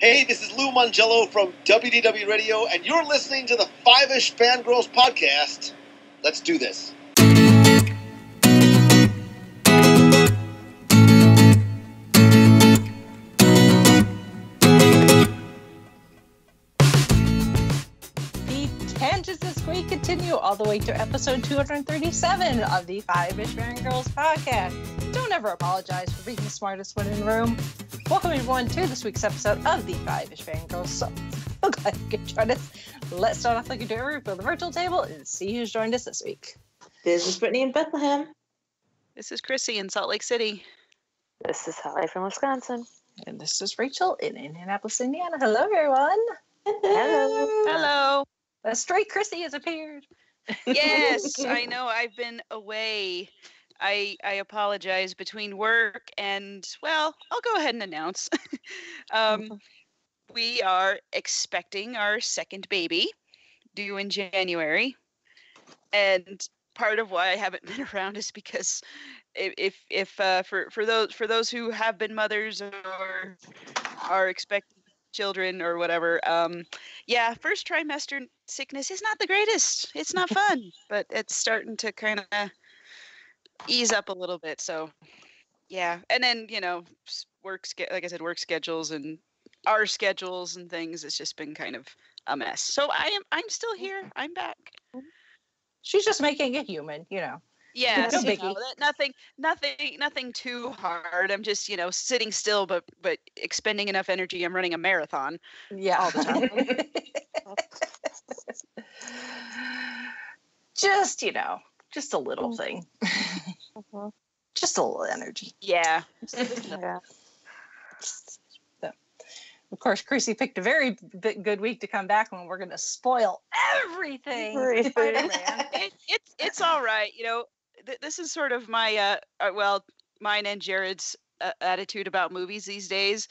Hey, this is Lou Mangello from WDW Radio, and you're listening to the Five-ish Fangirls podcast. Let's do this. The tangents this week continue all the way to episode 237 of the Five-ish Fangirls podcast. Don't ever apologize for being the smartest one in the room. Welcome everyone to this week's episode of the Five-ish Fangirls. So glad you could join us. Let's start off like we do every week with the virtual table and see who's joined us this week. This is Brittany in Bethlehem. This is Chrissy in Salt Lake City. This is Holly from Wisconsin. And this is Rachel in Indianapolis, Indiana. Hello, everyone. Hello. Hello. A stray Chrissy has appeared. Yes, I know. I've been away. I apologize between work and, well, I'll go ahead and announce. We are expecting our second baby due in January. And part of why I haven't been around is because for those who have been mothers or are expecting children or whatever, first trimester sickness is not the greatest. It's not fun, but it's starting to kind of ease up a little bit. So yeah, and then work schedules and our schedules and things. It's just been kind of a mess. So I'm still here. I'm back. She's just making it human, Yeah, no biggie. Nothing too hard. I'm just, sitting still, but expending enough energy. I'm running a marathon. Yeah, all the time. Just a little thing. Just a little energy. Yeah. Yeah. So, of course, Chrissy picked a very good week to come back when we're going to spoil everything. It's all right. This is sort of my mine and Jared's attitude about movies these days,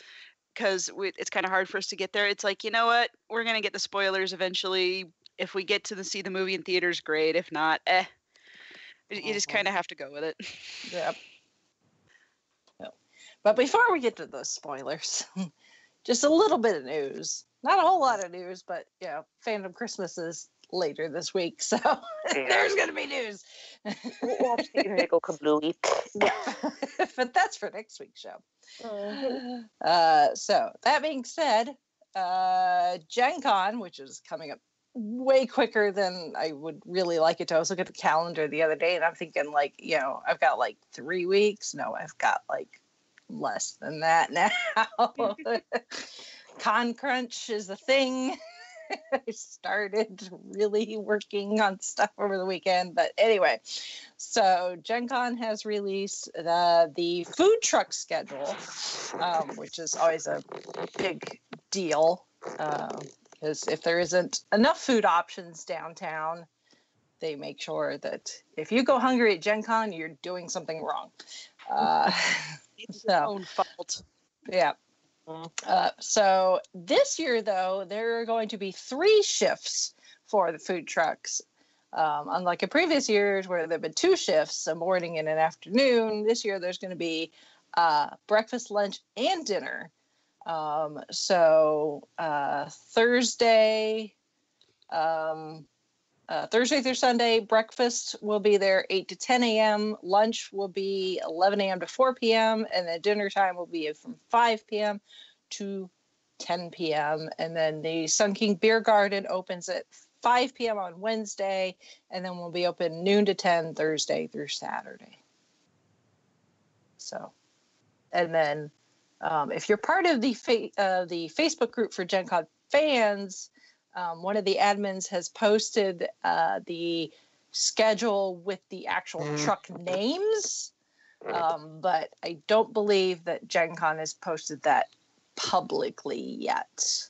because it's kind of hard for us to get there. It's like, you know what, we're gonna get the spoilers eventually. If we get to see the movie in theaters, great. If not, you just kind of have to go with it. Yep. But before we get to those spoilers, just a little bit of news. Not a whole lot of news, but Fandom Christmas is later this week, so there's going to be news. We'll watch the go kablooey. Yeah, but that's for next week's show. So that being said, Gen Con, which is coming up way quicker than I would really like it to. I was looking at the calendar the other day and I'm thinking I've got 3 weeks. No, I've got less than that now. Con Crunch is a thing. I started really working on stuff over the weekend, but anyway, so Gen Con has released the food truck schedule, which is always a big deal, because if there isn't enough food options downtown, they make sure that if you go hungry at Gen Con, you're doing something wrong. It's your own fault. Yeah. So this year, though, there are going to be 3 shifts for the food trucks. Unlike in previous years where there have been 2 shifts, a morning and an afternoon, this year there's going to be breakfast, lunch, and dinner. Thursday through Sunday, breakfast will be there 8 to 10 a.m. Lunch will be 11 a.m. to 4 p.m. And then dinner time will be from 5 p.m. to 10 p.m. And then the Sun King Beer Garden opens at 5 p.m. on Wednesday. And then will be open noon to 10 Thursday through Saturday. So, and then if you're part of the Facebook group for Gen Con fans, one of the admins has posted the schedule with the actual truck names, but I don't believe that Gen Con has posted that publicly yet.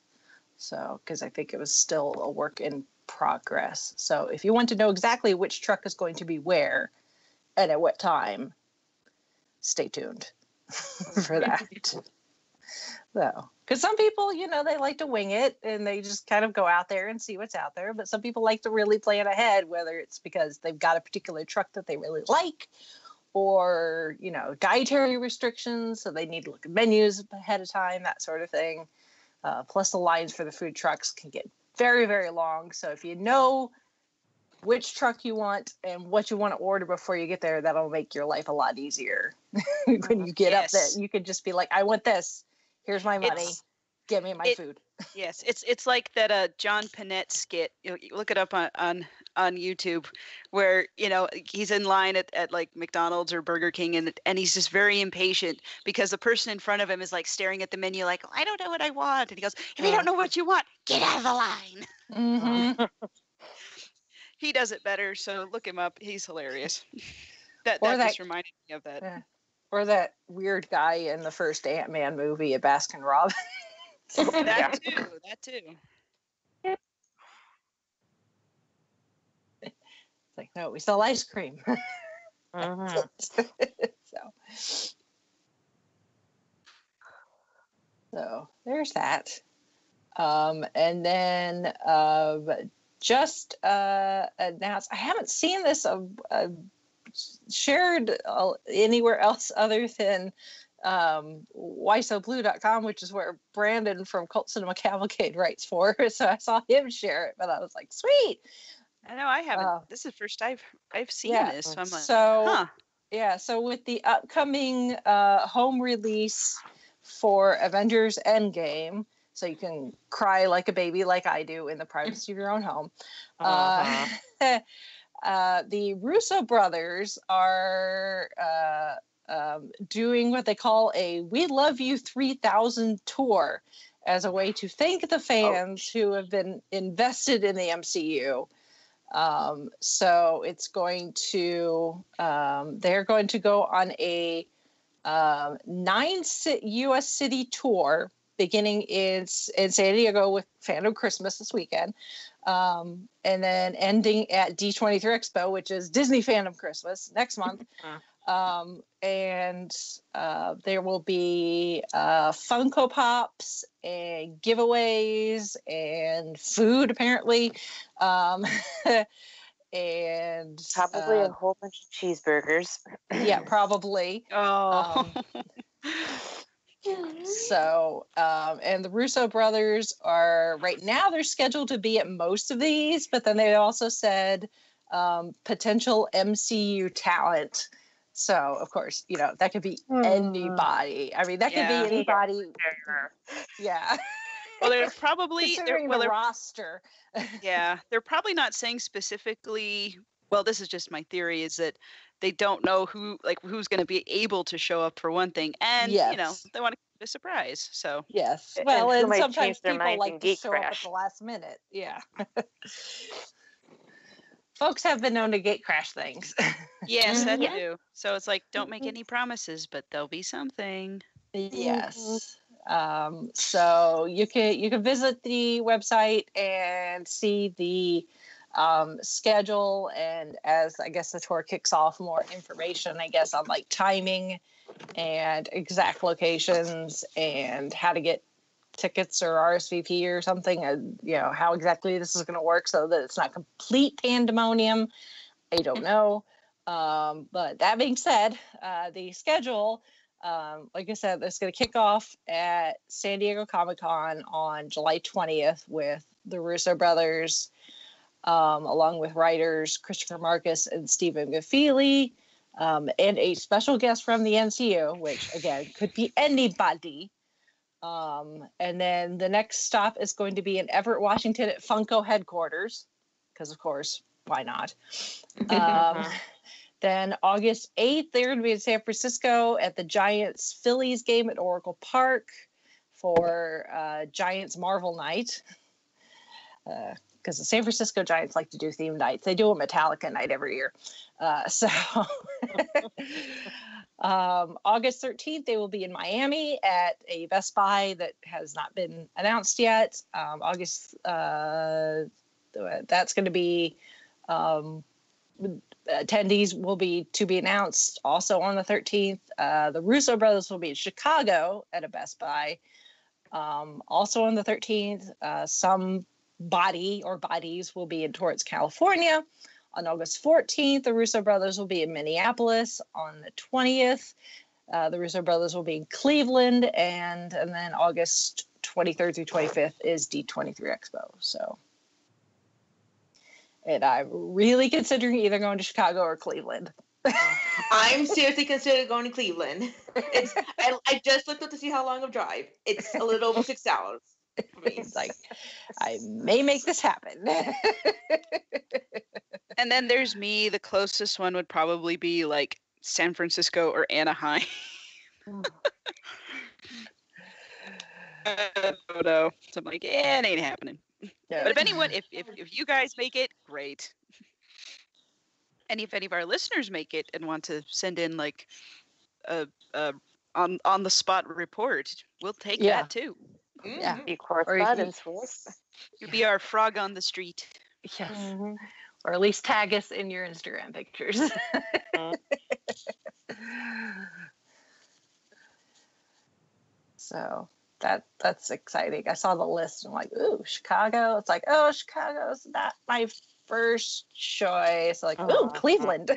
So, because I think it was still a work in progress. So if you want to know exactly which truck is going to be where and at what time, stay tuned for that. So, because some people, they like to wing it and they just kind of go out there and see what's out there. But some people like to really plan ahead, whether it's because they've got a particular truck that they really like or, dietary restrictions. So they need to look at menus ahead of time, that sort of thing. Plus, the lines for the food trucks can get very, very long. So if you know which truck you want and what you want to order before you get there, that'll make your life a lot easier. When you get up there, you can just be like, I want this. Here's my money. Give me my food. Yes, it's like that John Panette skit. You look it up on YouTube, where he's in line at like McDonald's or Burger King, and he's just very impatient because the person in front of him is like staring at the menu like, I don't know what I want, and he goes, if you don't know what you want, get out of the line. Mm-hmm. He does it better, so look him up. He's hilarious. That just reminded me of that. Yeah. Or that weird guy in the first Ant-Man movie at Baskin Robbins. That too. It's like, no, we sell ice cream. So there's that. And then just announced, I haven't seen this shared anywhere else other than whysoblue.com, which is where Brandon from Cult Cinema Cavalcade writes for. So I saw him share it, but I was like, sweet. I know I haven't. This is the first I've seen this. So I'm like, So with the upcoming home release for Avengers Endgame, so you can cry like a baby like I do in the privacy of your own home. The Russo brothers are doing what they call a We Love You 3000 tour as a way to thank the fans who have been invested in the MCU. So it's going to, they're going to go on a 9 U.S. city tour beginning in San Diego with Fandom Christmas this weekend. And then ending at D23 Expo, which is Disney Fandom Christmas next month. And there will be Funko Pops and giveaways and food, apparently. And probably a whole bunch of cheeseburgers. Yeah, probably. So, and the Russo brothers are right now, they're scheduled to be at most of these, but then they also said potential MCU talent. So, of course, that could be anybody. I mean, that could be anybody. Yeah. Well, they're probably the roster. Yeah, they're probably not saying specifically. Well, this is just my theory: is that they don't know who's going to be able to show up for one thing, and they want to keep it a surprise. So yes, well, and sometimes their people like to show up at the last minute. Yeah. Folks have been known to gate crash things. Yes, that too. So it's like, don't make any promises, but there'll be something. Yes. So you can visit the website and see the schedule, and as I guess the tour kicks off, more information, I guess, on like timing and exact locations and how to get tickets or RSVP or something, and how exactly this is going to work so that it's not complete pandemonium. I don't know. But that being said, the schedule, like I said, it's going to kick off at San Diego Comic-Con on July 20th with the Russo brothers, along with writers Christopher Marcus and Stephen Gaffili, and a special guest from the MCU, which, again, could be anybody. And then the next stop is going to be in Everett, Washington at Funko headquarters, because, of course, why not? Then August 8th, they're going to be in San Francisco at the Giants-Phillies game at Oracle Park for Giants Marvel Night. Because the San Francisco Giants like to do themed nights. They do a Metallica night every year. August 13th, they will be in Miami at a Best Buy that has not been announced yet. That's going to be... attendees will be to be announced also on the 13th. The Russo brothers will be in Chicago at a Best Buy. Also on the 13th, some body or bodies will be in Torrance, California. On August 14th, the Russo brothers will be in Minneapolis. On the 20th, the Russo brothers will be in Cleveland. And then August 23rd through 25th is D23 Expo. So, and I'm really considering either going to Chicago or Cleveland. I'm seriously considering going to Cleveland. I just looked up to see how long of drive. It's a little over 6 hours for me. It's like, I may make this happen. And then there's me. The closest one would probably be like San Francisco or Anaheim. I don't know. So I'm like, it ain't happening. Yeah. But if anyone, if you guys make it, great. And if any of our listeners make it and want to send in like a on the spot report, we'll take that too. Yeah. Be correspondence for us. You'll be our frog on the street. Yes. Mm-hmm. Or at least tag us in your Instagram pictures. So that's exciting. I saw the list and I'm like, ooh, Chicago. It's like, oh, Chicago's not my first choice. Like, ooh, Cleveland.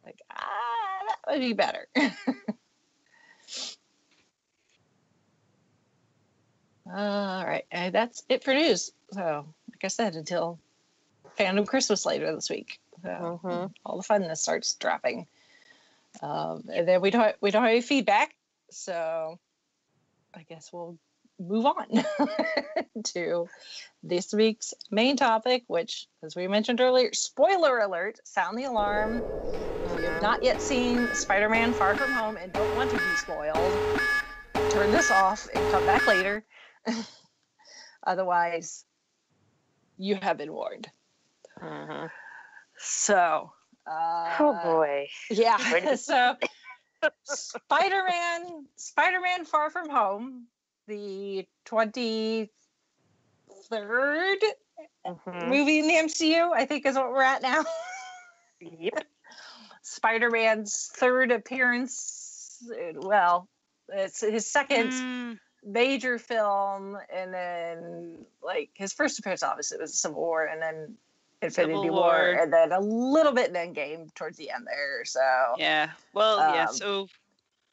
Like, that would be better. All right. And that's it for news. So, like I said, until Fandom Christmas later this week. So, all the funness starts dropping. And then we don't have any feedback, so I guess we'll move on to this week's main topic, which, as we mentioned earlier, spoiler alert, sound the alarm. If you have not yet seen Spider-Man Far From Home and don't want to be spoiled, turn this off and come back later. Otherwise, you have been warned. So... oh boy. Yeah. So Spider-Man Far From Home, the 23rd movie in the MCU, I think is what we're at now. Yep. Spider-Man's third appearance. Well, it's his second major film, and then like his first appearance obviously was Civil War, and then Infinity War, and then a little bit in Endgame towards the end there. So yeah, well, so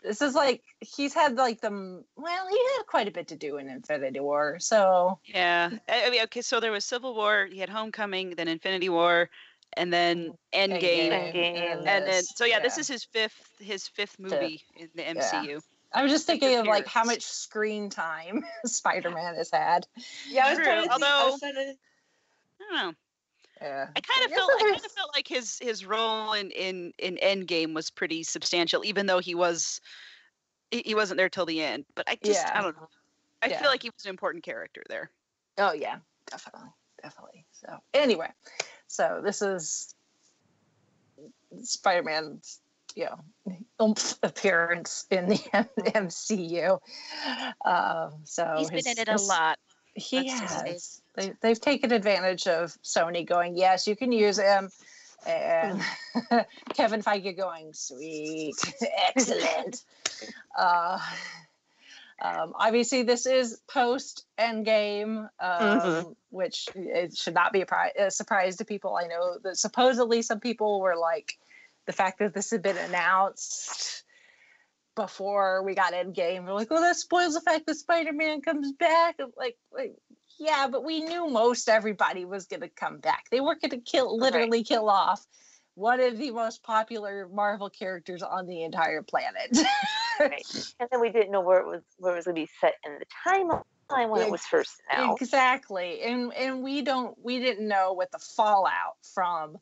this is like he's had like he had quite a bit to do in Infinity War. So yeah, I mean, okay, so there was Civil War, he had Homecoming, then Infinity War, and then Endgame. And then so this is his fifth movie in the MCU. Yeah. I was just thinking of like how much screen time Spider-Man has had. Yeah, I was trying to I don't know. Yeah. I kind of felt like his role in Endgame was pretty substantial, even though he wasn't there till the end. But I don't know. I feel like he was an important character there. Oh yeah, definitely. So anyway, so this is Spider-Man's oomph appearance in the MCU. So he's been in it a lot. He has. They've taken advantage of Sony going, yes, you can use him. And Kevin Feige going, sweet, excellent. Obviously, this is post Endgame, which it should not be a surprise to people. I know that supposedly some people were like, the fact that this had been announced before we got Endgame, we're like, oh, that spoils the fact that Spider-Man comes back. Like, yeah, but we knew most everybody was going to come back. They weren't going to literally kill off one of the most popular Marvel characters on the entire planet. Right. And then we didn't know where it was going to be set in the timeline when it was first announced. Exactly. And we didn't know what the fallout from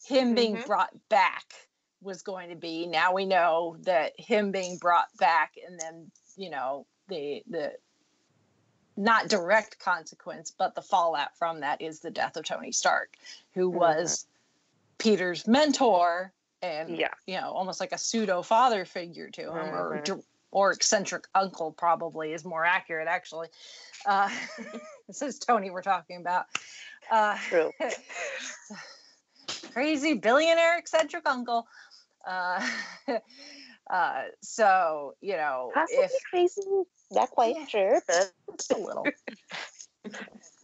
him being brought back was going to be. Now we know that him being brought back, and then the not direct consequence, but the fallout from that is the death of Tony Stark, who was Peter's mentor and almost like a pseudo father figure to him, or eccentric uncle probably is more accurate actually. This is Tony we're talking about. True. Crazy billionaire eccentric uncle. So possibly crazy, not quite sure, but a little.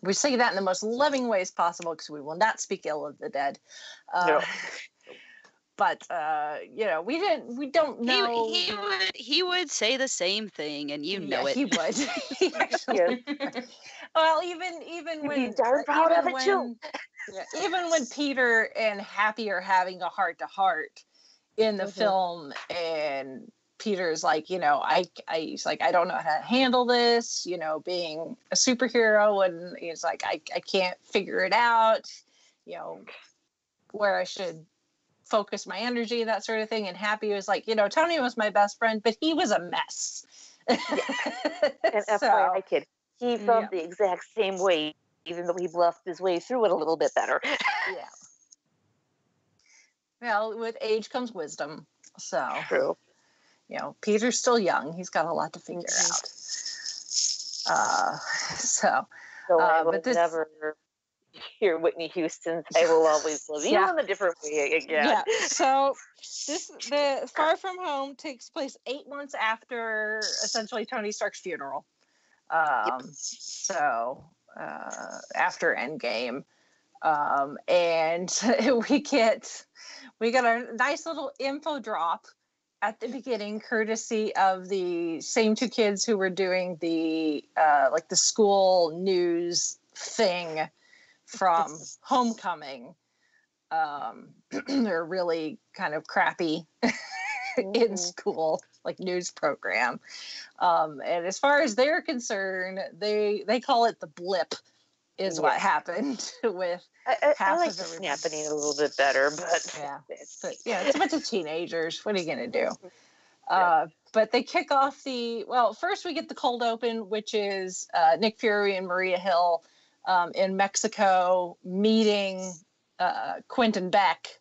We say that in the most loving ways possible because we will not speak ill of the dead. No. But we don't know. He would say the same thing, and you know it. He would. He actually. Well, even when he's darn proud of it too. Even when Peter and Happy are having a heart-to-heart in the film, and Peter's like, he's like, I don't know how to handle this, being a superhero, and he's like, I can't figure it out, where I should focus my energy, that sort of thing. And Happy was like, Tony was my best friend, but he was a mess. And FYI, kid, he felt the exact same way, even though he bluffed his way through it a little bit better. Yeah. Well, with age comes wisdom. So true. Peter's still young. He's got a lot to figure out. So I will never hear Whitney Houston's "I Will Always Love You" in a different way again. Yeah. So the Far From Home takes place 8 months after essentially Tony Stark's funeral. So after Endgame, and we got a nice little info drop at the beginning, courtesy of the same two kids who were doing the the school news thing from Homecoming. They're really kind of crappy in school, news program. And as far as they're concerned, they call it the blip is what happened with I like the snapping a little bit better, but it's a bunch of teenagers. What are you going to do? But they kick off first we get the cold open, which is Nick Fury and Maria Hill in Mexico meeting Quentin Beck,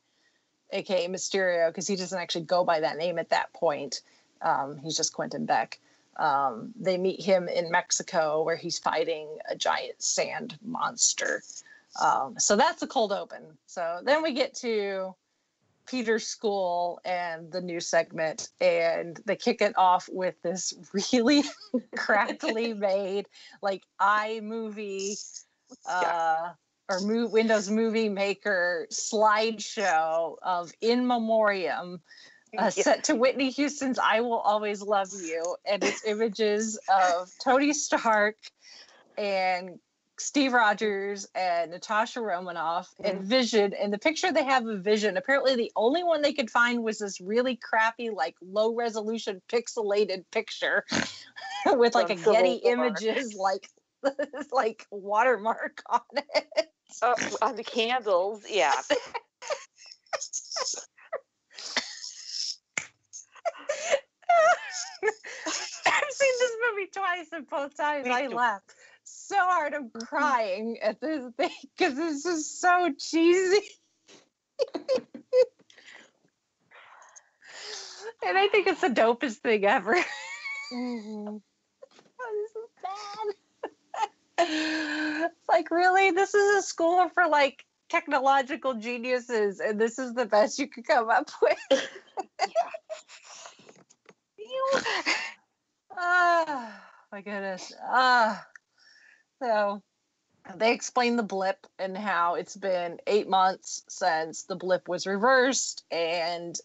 aka Mysterio, because he doesn't actually go by that name at that point. He's just Quentin Beck. They meet him in Mexico where he's fighting a giant sand monster. So that's a cold open. So then we get to Peter's school and the new segment, and they kick it off with this really crappily made iMovie or Windows Movie Maker slideshow of In Memoriam set to Whitney Houston's "I Will Always Love You," and it's images of Tony Stark and Steve Rogers and Natasha Romanoff and Vision. And the picture they have of Vision, apparently the only one they could find was this really crappy, low resolution pixelated picture with a Getty Images watermark on it. On the candles, yeah. I've seen this movie twice, and both times I laughed so hard I'm crying at this thing because this is so cheesy. And I think it's the dopest thing ever. Oh, this is bad. It's really? This is a school for technological geniuses, and this is the best you could come up with. My goodness. So they explain the blip and how it's been 8 months since the blip was reversed. And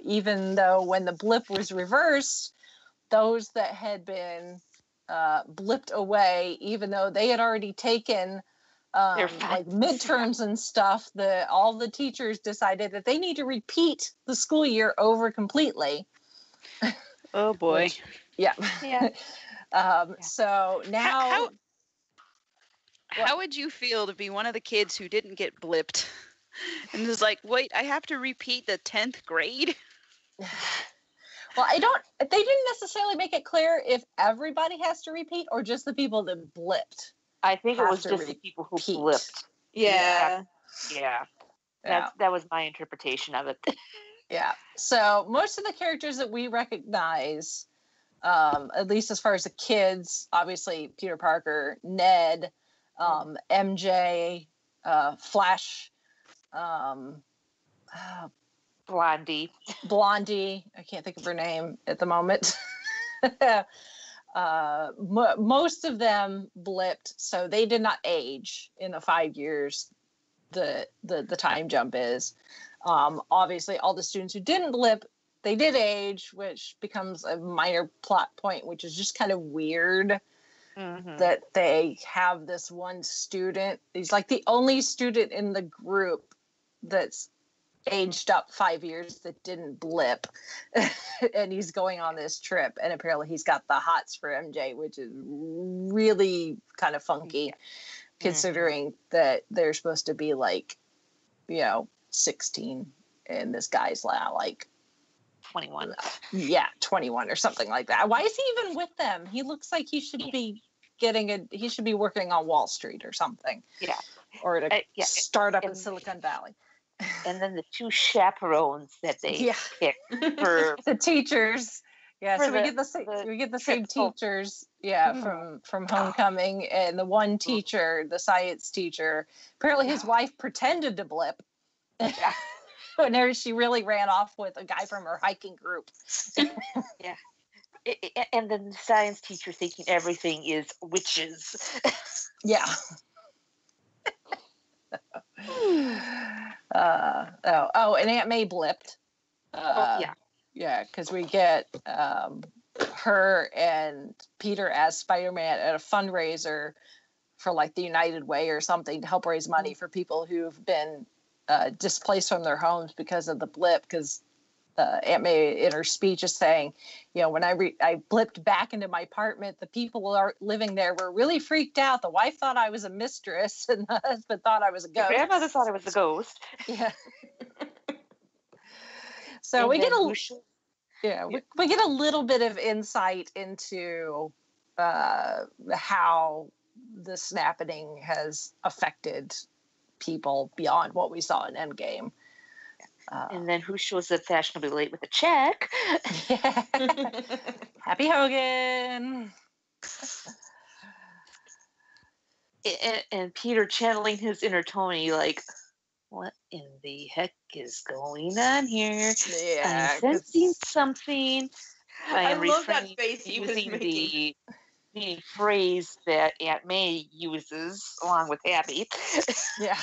even though when the blip was reversed, those that had been blipped away, even though they had already taken midterms and stuff, all the teachers decided that they need to repeat the school year over completely. Oh boy. Yeah. Yeah. So now how would you feel to be one of the kids who didn't get blipped and was like, wait, I have to repeat the 10th grade? Well, they didn't necessarily make it clear if everybody has to repeat or just the people that blipped. I think it was just the people who blipped. Yeah. That was my interpretation of it. Yeah. So most of the characters that we recognize, at least as far as the kids, obviously Peter Parker, Ned, MJ, Flash, Blondie. I can't think of her name at the moment. Most of them blipped, so they did not age in the 5 years the time jump is. Obviously, all the students who didn't blip, they did age, which becomes a minor plot point, which is just kind of weird that they have this one student. He's like the only student in the group that's aged up 5 years that didn't blip. And he's going on this trip. And apparently he's got the hots for MJ, which is really kind of funky, considering that they're supposed to be like, 16. And this guy's like 21. Yeah, 21 or something like that. Why is he even with them? He looks like he should be he should be working on Wall Street or something. Yeah. Or at a startup in Silicon Valley. And then the 2 chaperones that they picked for the teachers. Yeah, so we get the same teachers, from Homecoming, and the one teacher, the science teacher, apparently his wife pretended to blip. Yeah. Whenever she really ran off with a guy from her hiking group. Yeah. And then the science teacher thinking everything is witches. Yeah. And Aunt May blipped. Yeah, because we get her and Peter as Spider-Man at a fundraiser for like the United Way or something to help raise money for people who've been displaced from their homes because of the blip. Because Aunt May in her speech is saying, when I blipped back into my apartment, the people are living there were really freaked out. The wife thought I was a mistress, and the husband thought I was a ghost. The grandmother thought I was a ghost. Yeah. So we get we get a little bit of insight into how the snapping has affected people beyond what we saw in Endgame. And then who shows up fashionably late with a check? Yeah. Happy Hogan. And Peter channeling his inner Tony, like, what in the heck is going on here? Yeah, I'm sensing something. I love that face he was making. The phrase that Aunt May uses along with Happy. Yeah.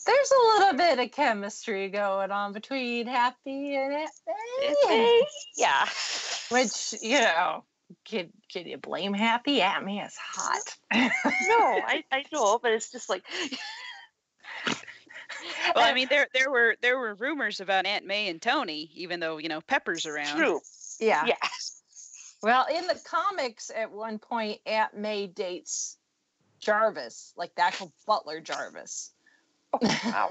There's a little bit of chemistry going on between Happy and Aunt May. Yeah. Which, can you blame Happy? Aunt May is hot. No, I know, but it's just like. Well, I mean, there were rumors about Aunt May and Tony, even though Pepper's around. True. Yeah. Yeah. Well, in the comics, at one point, Aunt May dates Jarvis, like the actual Butler Jarvis. Oh, wow.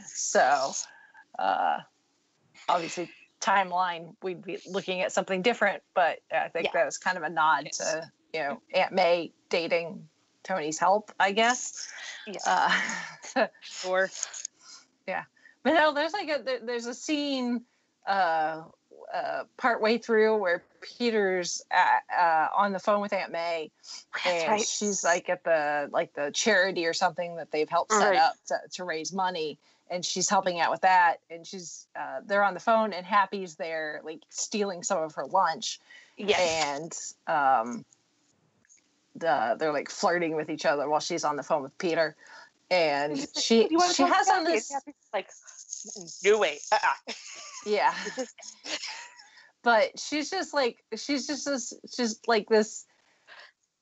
So, obviously, timeline, we'd be looking at something different, but I think that was kind of a nod to, Aunt May dating Tony's help, I guess. Yeah. Or, yeah. But no, there's a scene partway through where Peter's on the phone with Aunt May, and she's like at the charity or something that they've helped set up to raise money, and she's helping out with that, and she's they're on the phone, and Happy's there like stealing some of her lunch, and they're like flirting with each other while she's on the phone with Peter, and she has on this like, no way. Yeah. But she's just like this.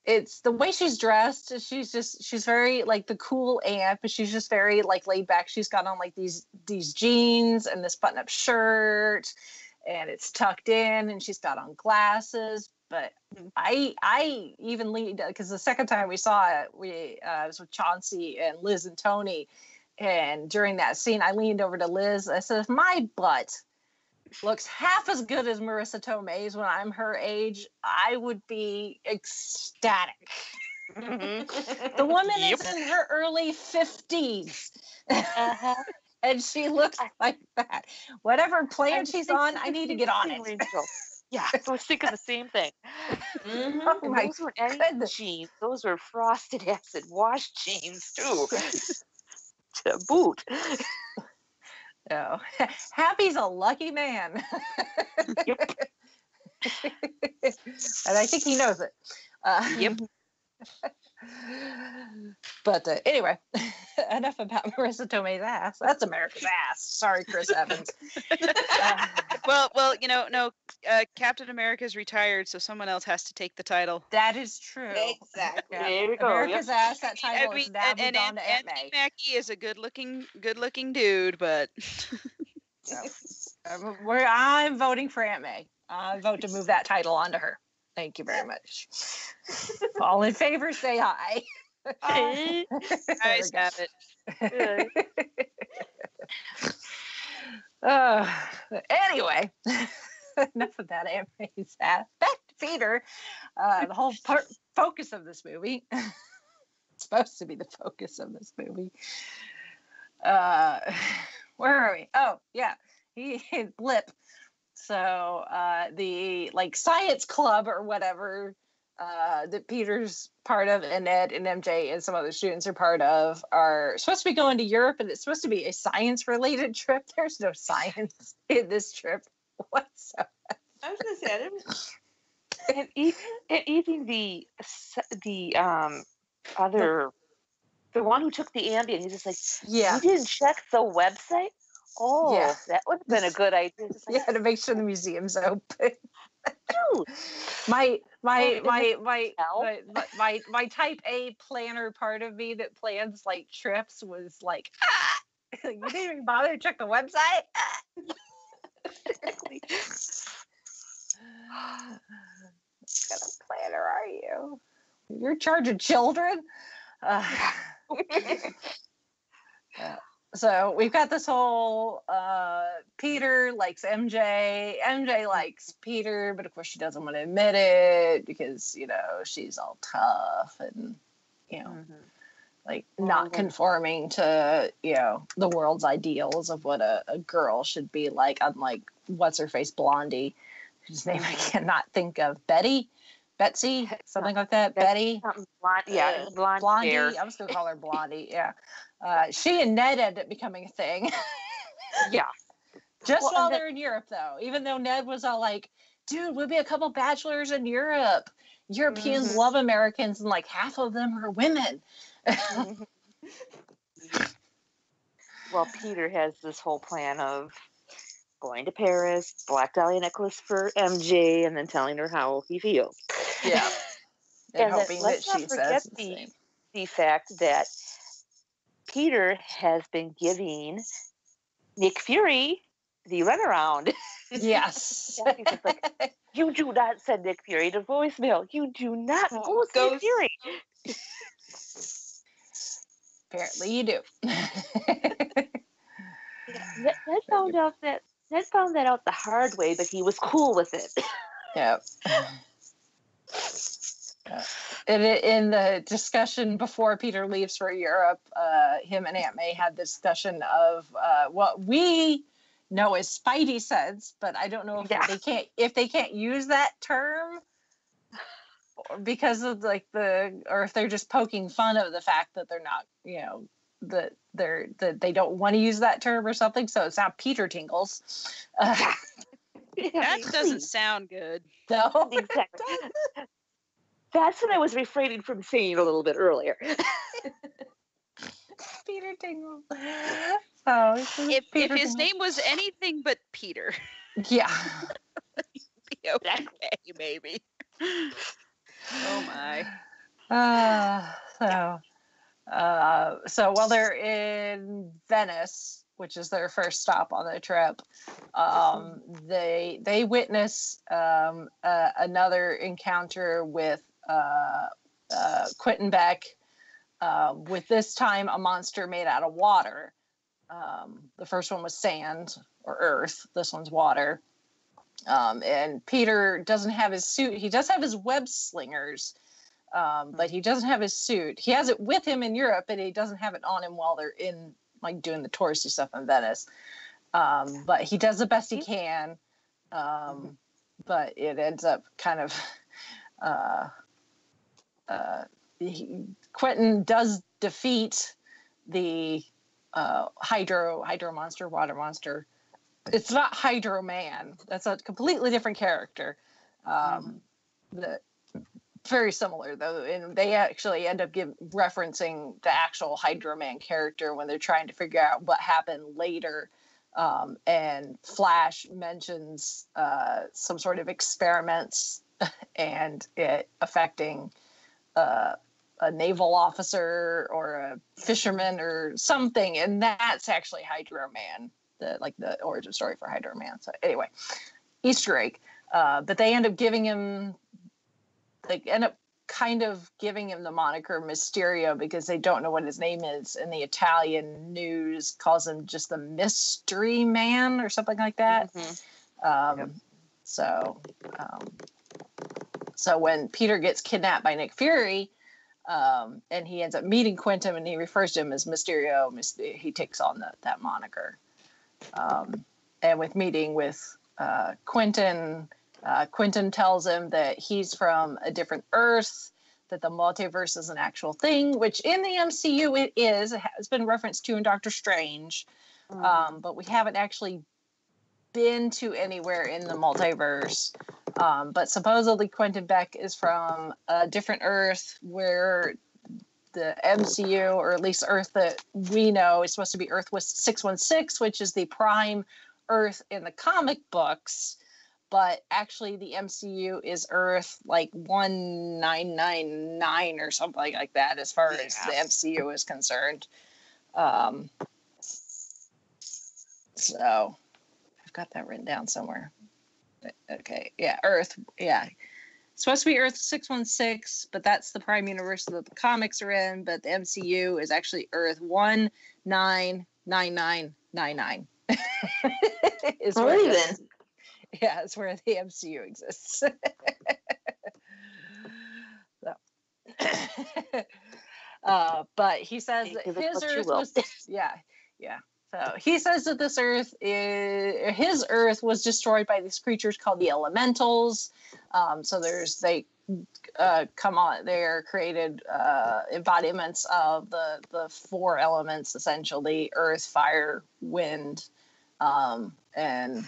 It's the way she's dressed. She's very like the cool aunt, but she's just very like laid back. She's got on like these jeans and this button-up shirt, and it's tucked in, and she's got on glasses. But I even leaned, because the second time we saw it, it was with Chauncey and Liz and Tony, and during that scene, I leaned over to Liz. I said, if my butt looks half as good as Marissa Tomei's when I'm her age, I would be ecstatic. Mm-hmm. The woman is in her early 50s. And she looks like that. Whatever plan she's on, I need to get on it. Yeah, I was thinking the same thing. Mm-hmm. Oh my those were jeans. Those were frosted acid wash jeans too. To boot. Oh, Happy's a lucky man. Yep. And I think he knows it. Yep. But anyway, enough about Marissa Tomei's ass. That's America's ass. Sorry, Chris Evans. Well, no. Captain America's retired, so someone else has to take the title. That is true. Exactly. Yeah. There we go. America's ass. That I title mean, is now moved on to Aunt Anthony May. Mackie is a good-looking dude, but I'm voting for Aunt May. I vote to move that title onto her. Thank you very much. All in favor, say aye. guys have it. Anyway, enough of that Aunt May's ass. Back to Peter. The whole focus of this movie. It's supposed to be the focus of this movie. Where are we? Oh, yeah. He Blip. So the science club or whatever that Peter's part of, and Ed and MJ and some other students are part of, are supposed to be going to Europe, and it's supposed to be a science related trip. There's no science in this trip whatsoever. I was gonna say, And even the one who took the Ambien, he's just like, Yeah. you didn't check the website? Oh, Yeah. that would have been a good idea. Just like, Yeah, to make sure the museum's open. dude. My Well, type A planner part of me that plans trips was like, you didn't even bother to check the website. What kind of planner are you? You're in charge of children? So we've got this whole Peter likes MJ. MJ likes Peter, but of course she doesn't want to admit it because, she's all tough and, not conforming to, the world's ideals of what a girl should be like, unlike what's-her-face Blondie, whose name I cannot think of. Betsy, something like that. Betty. Blondie. Hair. I was going to call her Blondie. Yeah. She and Ned end up becoming a thing. Yeah. While they're in Europe, though. Even though Ned was all like, dude, we'll be a couple bachelors in Europe. Europeans love Americans, and half of them are women. Well, Peter has this whole plan of going to Paris, Black Dahlia necklace for MJ, and then telling her how he feels. Yeah. And hoping that let's she not forget says the same. The fact that Peter has been giving Nick Fury the runaround. Yes. You do not send Nick Fury to voicemail. You do not ghost Nick Fury. Apparently you do. Ned found that out the hard way, but he was cool with it. Yeah. In the discussion before Peter leaves for Europe, him and Aunt May had the discussion of what we know as Spidey sense, but I don't know if they can't use that term because of or if they're just poking fun of the fact that they're not, that they don't want to use that term or something. So it's not Peter tingles. That doesn't sound good. No, exactly. That's what I was refraining from saying a little bit earlier. Peter tingles. So if his name was anything but Peter, yeah, be okay, maybe. Oh my. So while they're in Venice, which is their first stop on the trip, they witness another encounter with Quentin Beck, with this time a monster made out of water. The first one was sand or earth. This one's water. And Peter doesn't have his suit. He does have his web slingers, but he doesn't have his suit. He has it with him in Europe, but he doesn't have it on him while they're in doing the touristy stuff in Venice. But he does the best he can. But it ends up kind of Quentin does defeat the hydro monster, water monster. It's not Hydro Man. That's a completely different character. very similar though, and they actually end up referencing the actual Hydro Man character when they're trying to figure out what happened later. And Flash mentions some sort of experiments and it affecting a naval officer or a fisherman or something, and that's actually Hydro Man, the origin story for Hydro Man. So anyway, Easter egg. But they end up giving him the moniker Mysterio because they don't know what his name is, and the Italian news calls him just the Mystery Man or something like that. Mm-hmm. So when Peter gets kidnapped by Nick Fury, and he ends up meeting Quentin, and he refers to him as Mysterio, he takes on that moniker. And with meeting with Quentin, Quentin tells him that he's from a different Earth, that the multiverse is an actual thing, which in the MCU it is. It has been referenced to in Doctor Strange, but we haven't actually been to anywhere in the multiverse. But supposedly Quentin Beck is from a different Earth where the MCU, or at least Earth that we know, is supposed to be Earth 616, which is the prime Earth in the comic books. But actually the MCU is Earth like 1999 or something like that as far as the MCU is concerned. So I've got that written down somewhere. Okay, yeah, Earth, yeah. It's supposed to be Earth 616, but that's the prime universe that the comics are in, but the MCU is actually Earth 199999. Yeah, it's where the MCU exists. So. But he says that his Earth was, yeah. So he says that his Earth was destroyed by these creatures called the Elementals. So they come on. They are created embodiments of the four elements, essentially: earth, fire, wind, and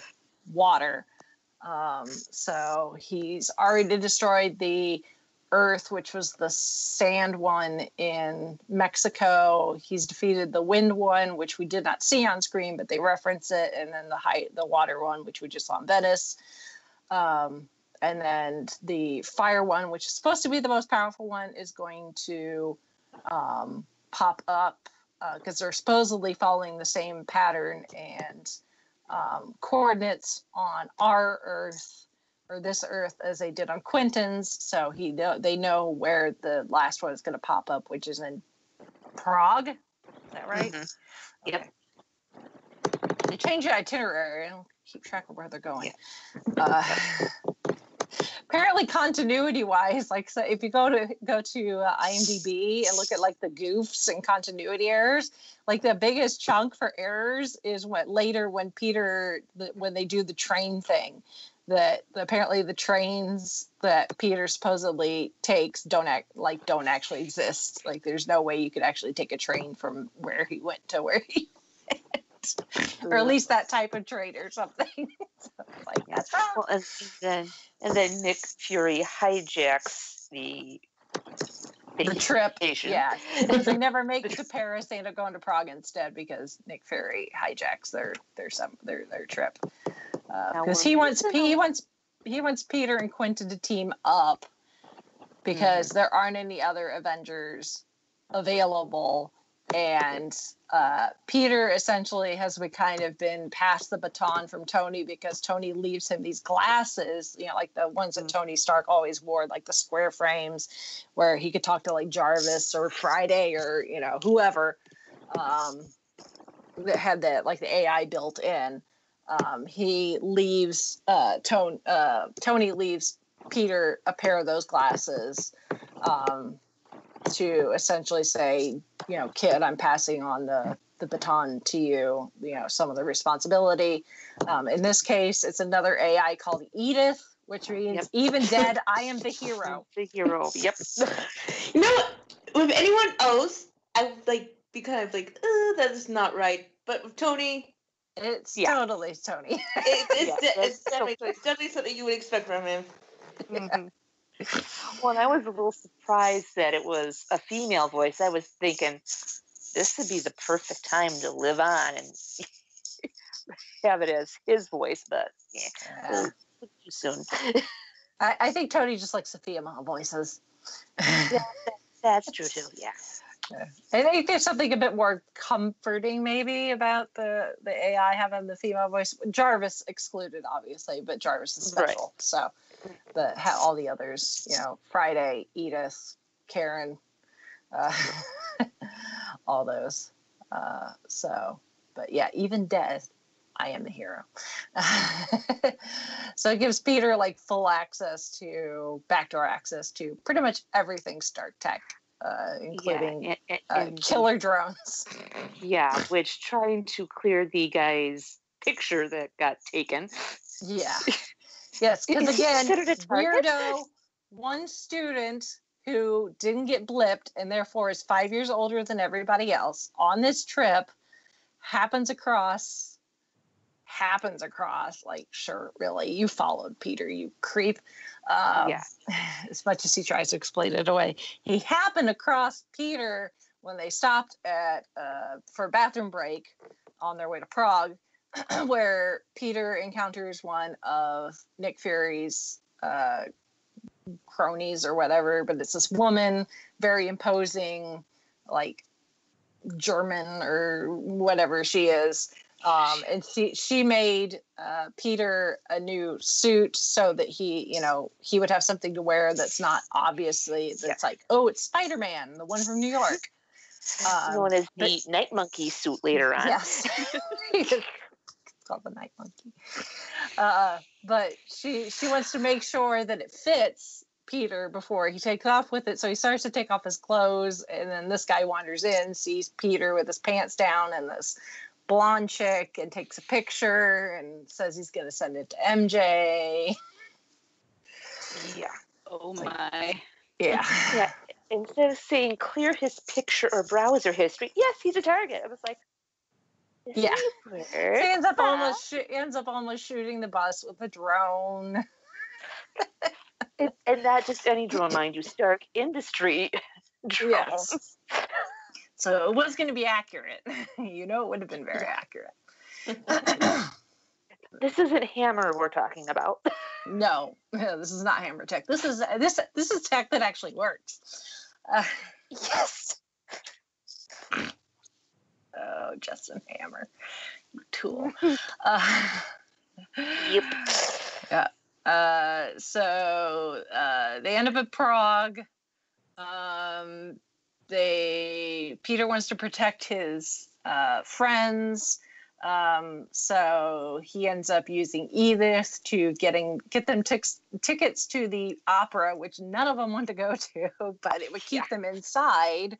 water. So he's already destroyed the Earth, which was the sand one in Mexico. He's defeated the wind one, which we did not see on screen, but they reference it, and then the water one, which we just saw in Venice. And then the fire one, which is supposed to be the most powerful one, is going to pop up because they're supposedly following the same pattern and coordinates on our Earth, or this Earth, as they did on Quentin's. So they know where the last one is going to pop up, which is in Prague. Is that right? Mm-hmm. Yep. Okay. They change the itinerary. I don't keep track of where they're going. Yeah. Apparently, continuity-wise, like, so if you go to IMDb and look at like the goofs and continuity errors, like the biggest chunk for errors is later when when they do the train thing, that apparently the trains that Peter supposedly takes don't actually exist. Like, there's no way you could actually take a train from where he went to where he went, or at least that type of train or something. So, like, that's wrong. Well, and then Nick Fury hijacks the trip. station. Yeah, they never make it to Paris. They end up going to Prague instead because Nick Fury hijacks their trip. Because he wants Peter and Quentin to team up because there aren't any other Avengers available, and Peter essentially has been passed the baton from Tony because Tony leaves him these glasses, like the ones that Tony Stark always wore, like the square frames, where he could talk to like Jarvis or Friday or whoever that had the AI built in. He leaves Tony leaves Peter a pair of those glasses to essentially say, kid, I'm passing on the baton to you, some of the responsibility. In this case, it's another AI called Edith, which means even dead, I am the hero. The hero. Yep. You know what? With anyone else, I would be kind of that is not right. But with Tony, it's totally Tony. It's definitely something you would expect from him. Mm-hmm. Well, and I was a little surprised that it was a female voice. I was thinking this would be the perfect time to live on and have it as his voice, but yeah, too soon. I think Tony just likes the female voices. Yeah, that's true too. Yeah. I think there's something a bit more comforting, maybe, about the AI having the female voice. Jarvis excluded, obviously, but Jarvis is special. Right. So all the others, Friday, Edith, Karen, all those. But yeah, even dead, I am the hero. So it gives Peter like full backdoor access to pretty much everything Stark Tech. Including and killer drones. Yeah, which trying to clear the guy's picture that got taken. Yeah. Yes, because again, weirdo, one student who didn't get blipped and therefore is 5 years older than everybody else on this trip happens across, like, sure, really, you followed Peter, you creep. As much as he tries to explain it away. He happened across Peter when they stopped for a bathroom break on their way to Prague, where Peter encounters one of Nick Fury's cronies or whatever, but it's this woman, very imposing, like German or whatever she is. And she made Peter a new suit so that he would have something to wear that's not obviously like, oh, it's Spider-Man, the one from New York. Known as the Night Monkey suit later on. Yes. It's called the Night Monkey. But she wants to make sure that it fits Peter before he takes off with it. So he starts to take off his clothes, and then this guy wanders in, sees Peter with his pants down and this blonde chick, and takes a picture and says he's going to send it to MJ. Yeah. Oh my. Yeah. Yeah. Instead of saying clear his picture or browser history, yes, he's a target. I was like, yeah. He ends up almost shooting the bus with a drone. And not just any drone, mind you, Stark Industry drones. Yes. So it was going to be accurate. It would have been very accurate. This isn't Hammer we're talking about. No, this is not Hammer tech. This is tech that actually works. Yes. Oh, Justin Hammer, tool. Yep. Yeah. So they end up at Prague. Peter wants to protect his friends, so he ends up using Edith to get them tickets to the opera, which none of them want to go to, but it would keep them inside,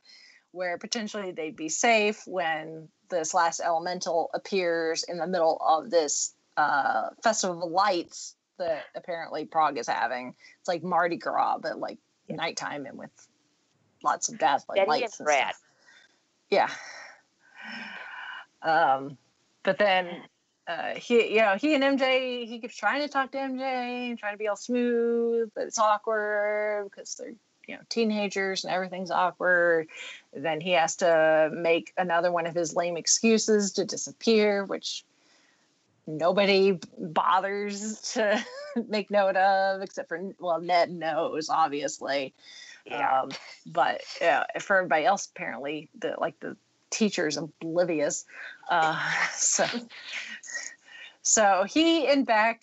where potentially they'd be safe when this last elemental appears in the middle of this festival of lights that apparently Prague is having. It's like Mardi Gras, but like nighttime and with lots of dazzling lights and stuff. Yeah. But then he and MJ, he keeps trying to talk to MJ, trying to be all smooth, but it's awkward because they're teenagers and everything's awkward. And then he has to make another one of his lame excuses to disappear, which nobody bothers to make note of, except for, Ned knows, obviously. Yeah. But for everybody else, apparently, the teacher's oblivious. So he and Beck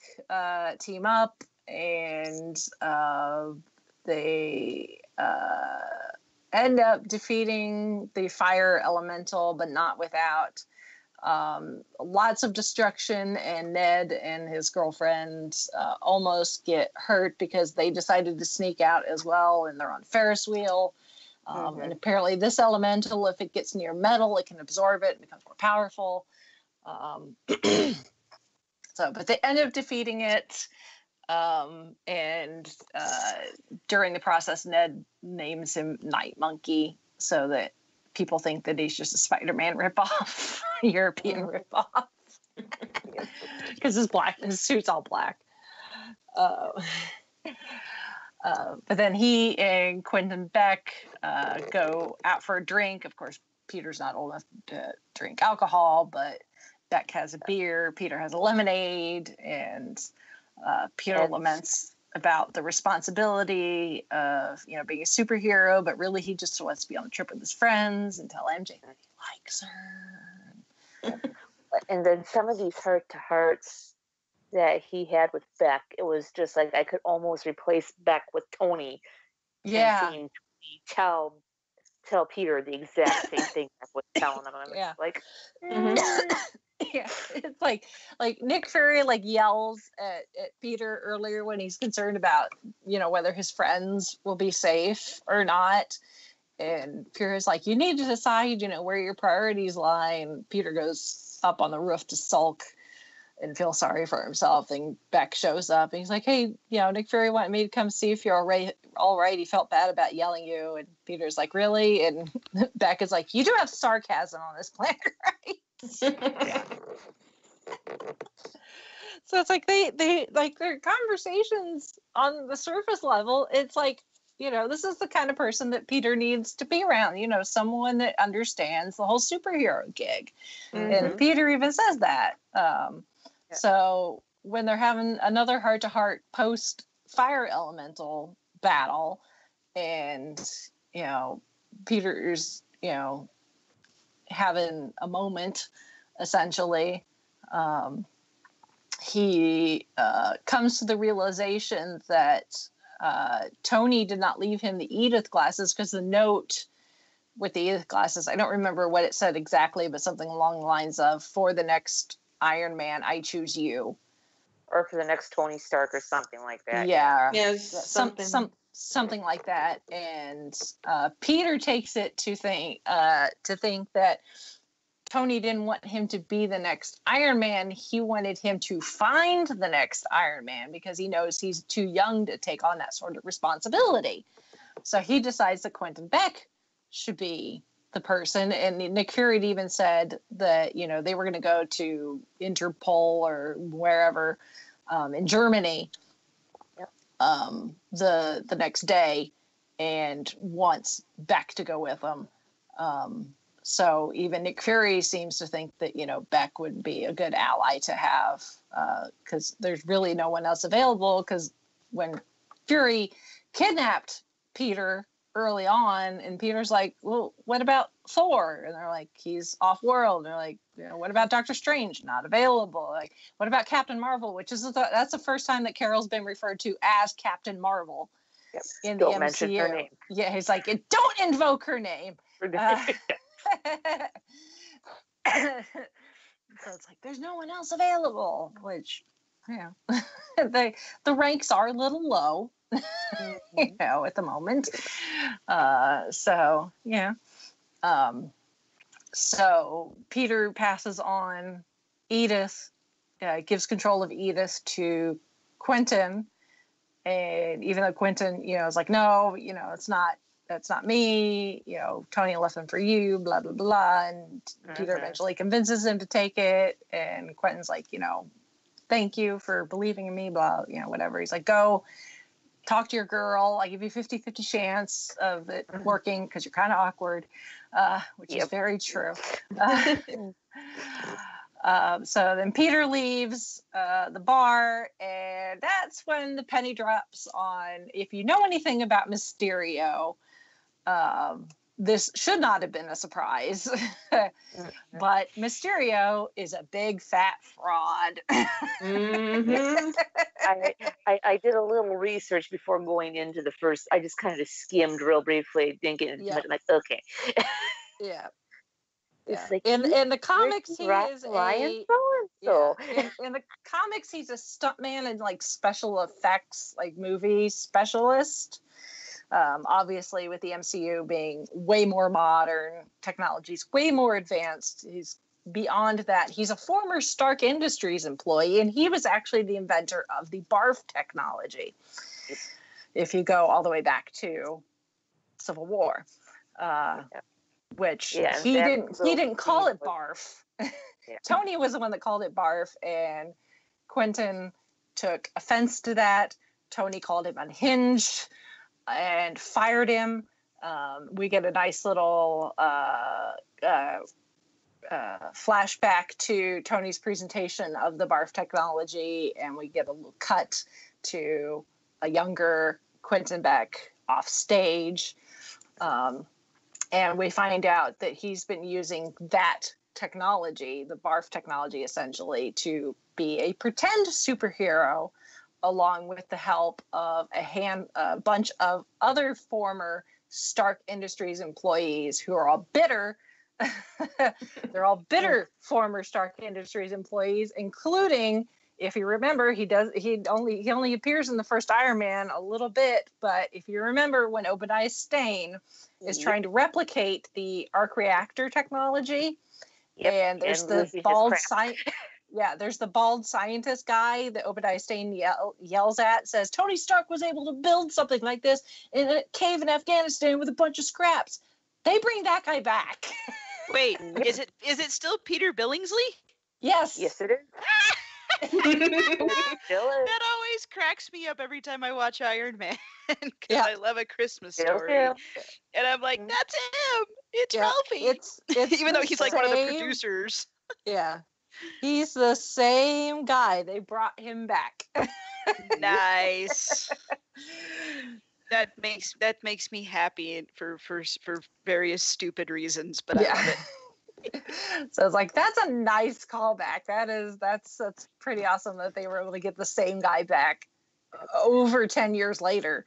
team up, and they end up defeating the fire elemental, but not without lots of destruction, and Ned and his girlfriend almost get hurt because they decided to sneak out as well, and they're on Ferris wheel. And apparently this elemental, if it gets near metal, it can absorb it and becomes more powerful. But they end up defeating it. And during the process, Ned names him Night Monkey so that people think that he's just a Spider-Man ripoff, European ripoff, because his suit's all black. But then he and Quentin Beck go out for a drink. Of course, Peter's not old enough to drink alcohol, but Beck has a beer. Peter has a lemonade, and Peter laments about the responsibility of being a superhero, but really he just wants to be on the trip with his friends and tell MJ that he likes her. And then some of these heart-to-hearts that he had with Beck, it was just like I could almost replace Beck with Tony. Yeah. And seeing tell Peter the exact same thing Beck was telling him. I'm like, yeah, it's like Nick Fury yells at Peter earlier when he's concerned about whether his friends will be safe or not, and Peter's like, you need to decide where your priorities lie, and Peter goes up on the roof to sulk and feel sorry for himself. And Beck shows up and he's like, hey, Nick Fury wanted me to come see if you're all right. He felt bad about yelling you. And Peter's like, really? And Beck is like, you do have sarcasm on this planet, right? yeah. So it's like they like their conversations on the surface level. It's like, this is the kind of person that Peter needs to be around, someone that understands the whole superhero gig. And Peter even says that. So when they're having another heart-to-heart post-fire elemental battle, and, Peter's, having a moment, essentially, he comes to the realization that Tony did not leave him the Edith glasses, because the note with the Edith glasses, I don't remember what it said exactly, but something along the lines of, for the next Iron Man, I choose you. Or for the next Tony Stark or something like that. Yeah. Something like that. And Peter takes it to think that Tony didn't want him to be the next Iron Man. He wanted him to find the next Iron Man, because he knows he's too young to take on that sort of responsibility. So he decides that Quentin Beck should be the person. And Nick Fury even said that, they were going to go to Interpol or wherever in Germany the next day, and wants Beck to go with them. So even Nick Fury seems to think that, Beck would be a good ally to have, because there's really no one else available, because when Fury kidnapped Peter early on, and Peter's like, well, what about Thor? And they're like, he's off world. And they're like, what about Doctor Strange? Not available. Like, what about Captain Marvel? Which is that's the first time that Carol's been referred to as Captain Marvel in the MCU. Mention her name. Yeah, he's like, don't invoke her name. So it's like, there's no one else available, which, the ranks are a little low, at the moment. So Peter passes on Edith, gives control of Edith to Quentin. And even though Quentin, is like, no, that's not me, Tony left them for you, blah, blah, blah. And Peter eventually convinces him to take it. And Quentin's like, thank you for believing in me, blah, whatever. He's like, go talk to your girl. I give you 50-50 chance of it working, because you're kind of awkward, which is very true. So then Peter leaves the bar, and that's when the penny drops on, if you know anything about Mysterio, this should not have been a surprise, but Mysterio is a big fat fraud. I did a little research before going into the first. I just kind of skimmed real briefly, didn't get into much. I'm like, okay. Yeah. It's like, in the comics, he is in the comics, he's a stuntman and special effects, movie specialist. Obviously, with the MCU being way more modern, technology's way more advanced. He's beyond that. He's a former Stark Industries employee, and he was actually the inventor of the barf technology. If you go all the way back to Civil War, which he didn't call it barf. Tony was the one that called it barf, and Quentin took offense to that. Tony called him unhinged and fired him. We get a nice little flashback to Tony's presentation of the barf technology, and we get a little cut to a younger Quentin Beck off stage. And we find out that he's been using that technology, the barf technology, essentially, to be a pretend superhero, along with the help of a bunch of other former Stark Industries employees who are all bitter. They're all bitter former Stark Industries employees, including, if you remember, he only appears in the first Iron Man a little bit, but if you remember when Obadiah Stane is trying to replicate the arc reactor technology, and there's the bald there's the bald scientist guy that Obadiah Stane yells at, says Tony Stark was able to build something like this in a cave in Afghanistan with a bunch of scraps. They bring that guy back. Wait, is it still Peter Billingsley? Yes. Yes, it is. That always cracks me up every time I watch Iron Man, because I love A Christmas Story. And I'm like, that's him. It's Ralphie. It's even though he's like one of the producers. Yeah. He's the same guy. They brought him back. Nice. That makes me happy for various stupid reasons, but I love it. So it's like, that's a nice callback. That's pretty awesome that they were able to get the same guy back over 10 years later.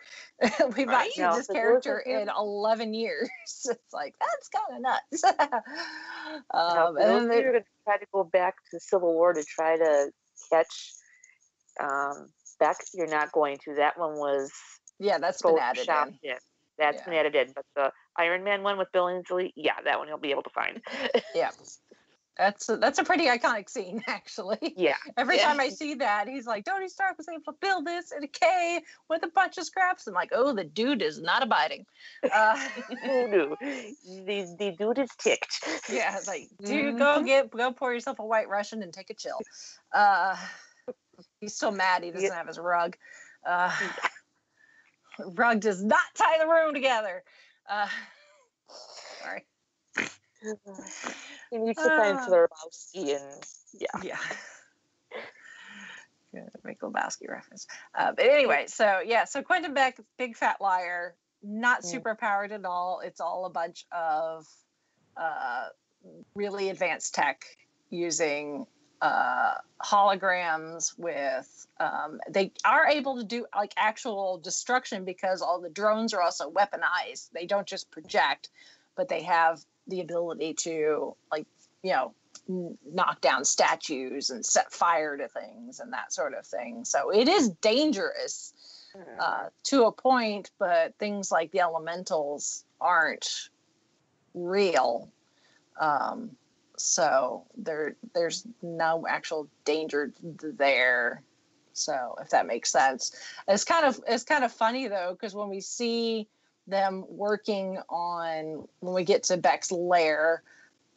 We've not seen this character in 11 years. It's like, that's kind of nuts. And then they're going to try to go back to Civil War to try to catch Beck. You're not going to. That one was that's been added in. That's been added in. But the Iron Man one with Billingsley, that one you'll be able to find. Yeah. That's a pretty iconic scene, actually. Yeah. Every time I see that, he's like, Tony Stark was able to build this in a cave with a bunch of scraps. I'm like, oh, the dude is not abiding. No. The dude is ticked. Yeah, it's like, dude, go pour yourself a White Russian and take a chill. He's so mad he doesn't have his rug. Rug does not tie the room together. Sorry. You need to find Lebowski and yeah. Good Big Lebowski reference. But anyway, so Quentin Beck, big fat liar, not super powered at all. It's all a bunch of really advanced tech using holograms with they are able to do like actual destruction because all the drones are also weaponized. They don't just project, but they have the ability to knock down statues and set fire to things and that sort of thing. So it is dangerous to a point, but things like the elementals aren't real. So there's no actual danger there. So if that makes sense, it's kind of funny though, because when we see them working on, when we get to Beck's lair,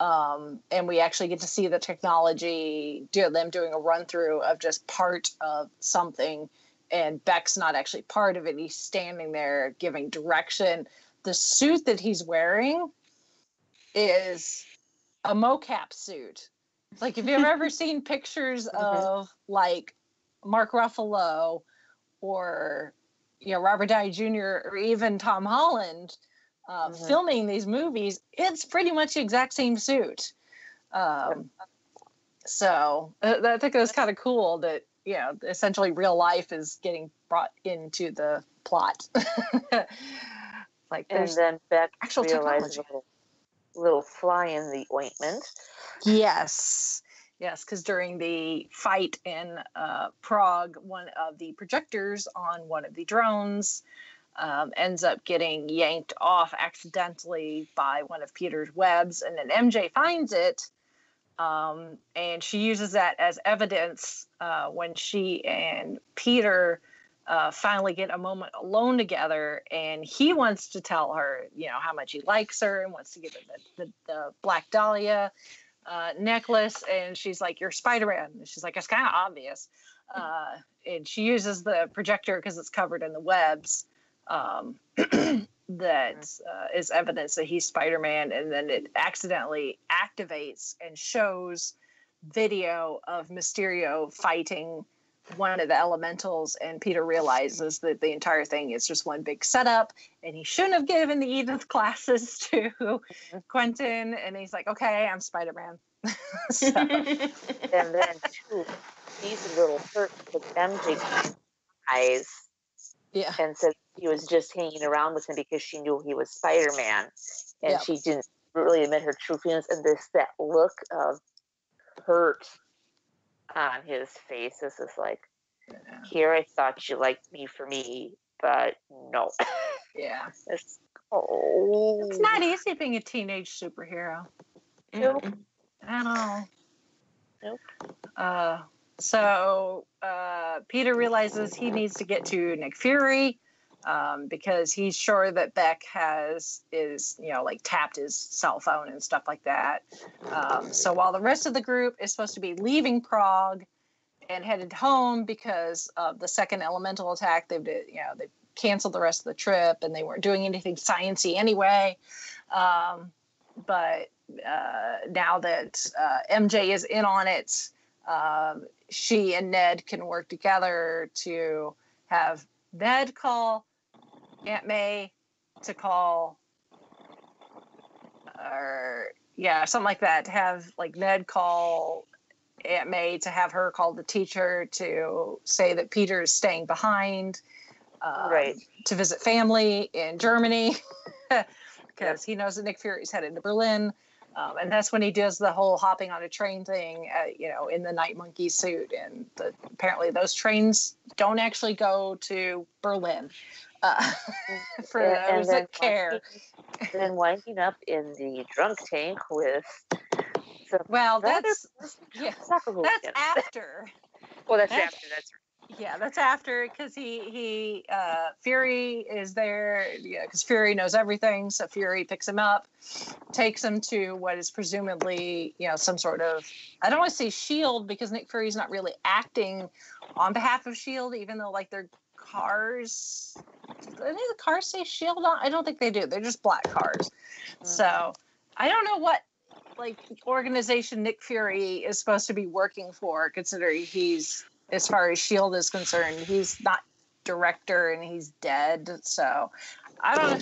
and we actually get to see the technology, them doing a run through of just part of something, and Beck's not actually part of it. He's standing there giving direction. The suit that he's wearing is a mocap suit. Like, if you've ever seen pictures of like Mark Ruffalo or Robert Downey Jr. or even Tom Holland filming these movies, it's pretty much the exact same suit. So I think it was kind of cool that essentially real life is getting brought into the plot. Like, and then Beck actual realized technology. a little fly in the ointment. Yes, because during the fight in Prague, one of the projectors on one of the drones ends up getting yanked off accidentally by one of Peter's webs, and then MJ finds it, and she uses that as evidence when she and Peter finally get a moment alone together, and he wants to tell her, how much he likes her and wants to give her the Black Dahlia necklace, and she's like, "You're Spider-Man." And she's like, "It's kind of obvious." And she uses the projector because it's covered in the webs. That is evidence that he's Spider-Man, and then it accidentally activates and shows video of Mysterio fighting one of the elementals, and Peter realizes that the entire thing is just one big setup, and he shouldn't have given the Edith glasses to Quentin, and he's like, okay, I'm Spider-Man. So. And then, too, he's a little hurt because MJ eyes and said he was just hanging around with him because she knew he was Spider-Man, and she didn't really admit her true feelings, and that look of hurt on his face is just like, here I thought you liked me for me, but no. Yeah. It's not easy being a teenage superhero. Nope. At all. Nope. So Peter realizes he needs to get to Nick Fury because he's sure that Beck is tapped his cell phone and stuff like that. So while the rest of the group is supposed to be leaving Prague and headed home because of the second elemental attack, they've canceled the rest of the trip and they weren't doing anything sciencey anyway. But now that MJ is in on it, she and Ned can work together to have Ned call Aunt May to call, something like that. To have Ned call Aunt May to have her call the teacher to say that Peter is staying behind, to visit family in Germany because he knows that Nick Fury is headed to Berlin. And that's when he does the whole hopping on a train thing, in the Night Monkey suit. And apparently those trains don't actually go to Berlin for those that care. Then winding up in the drunk tank with some that's after. Well, that's after. That's right. Yeah, that's after because he Fury is there. Yeah, because Fury knows everything. So Fury picks him up, takes him to what is presumably some sort of, I don't want to say shield because Nick Fury's not really acting on behalf of shield, even though their cars. Do any of the cars say shield on? I don't think they do. They're just black cars. So I don't know what organization Nick Fury is supposed to be working for, considering he's, as far as S.H.I.E.L.D. is concerned, he's not director and he's dead. So I don't know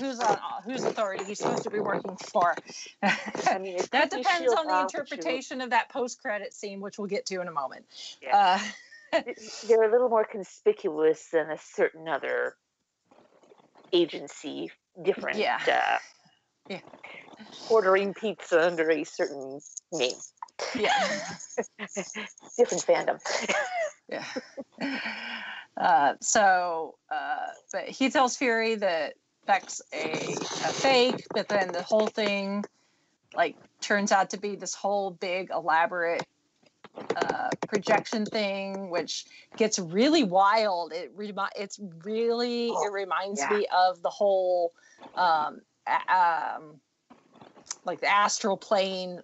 whose authority he's supposed to be working for. I mean, that depends on the interpretation of that post-credit scene, which we'll get to in a moment. Yeah. They're a little more conspicuous than a certain other agency, different. Ordering pizza under a certain name. Yeah. Different fandom. Yeah. But he tells Fury that Beck's a fake, but then the whole thing turns out to be this whole big elaborate projection thing, which gets really wild. It reminds me of the whole the astral plane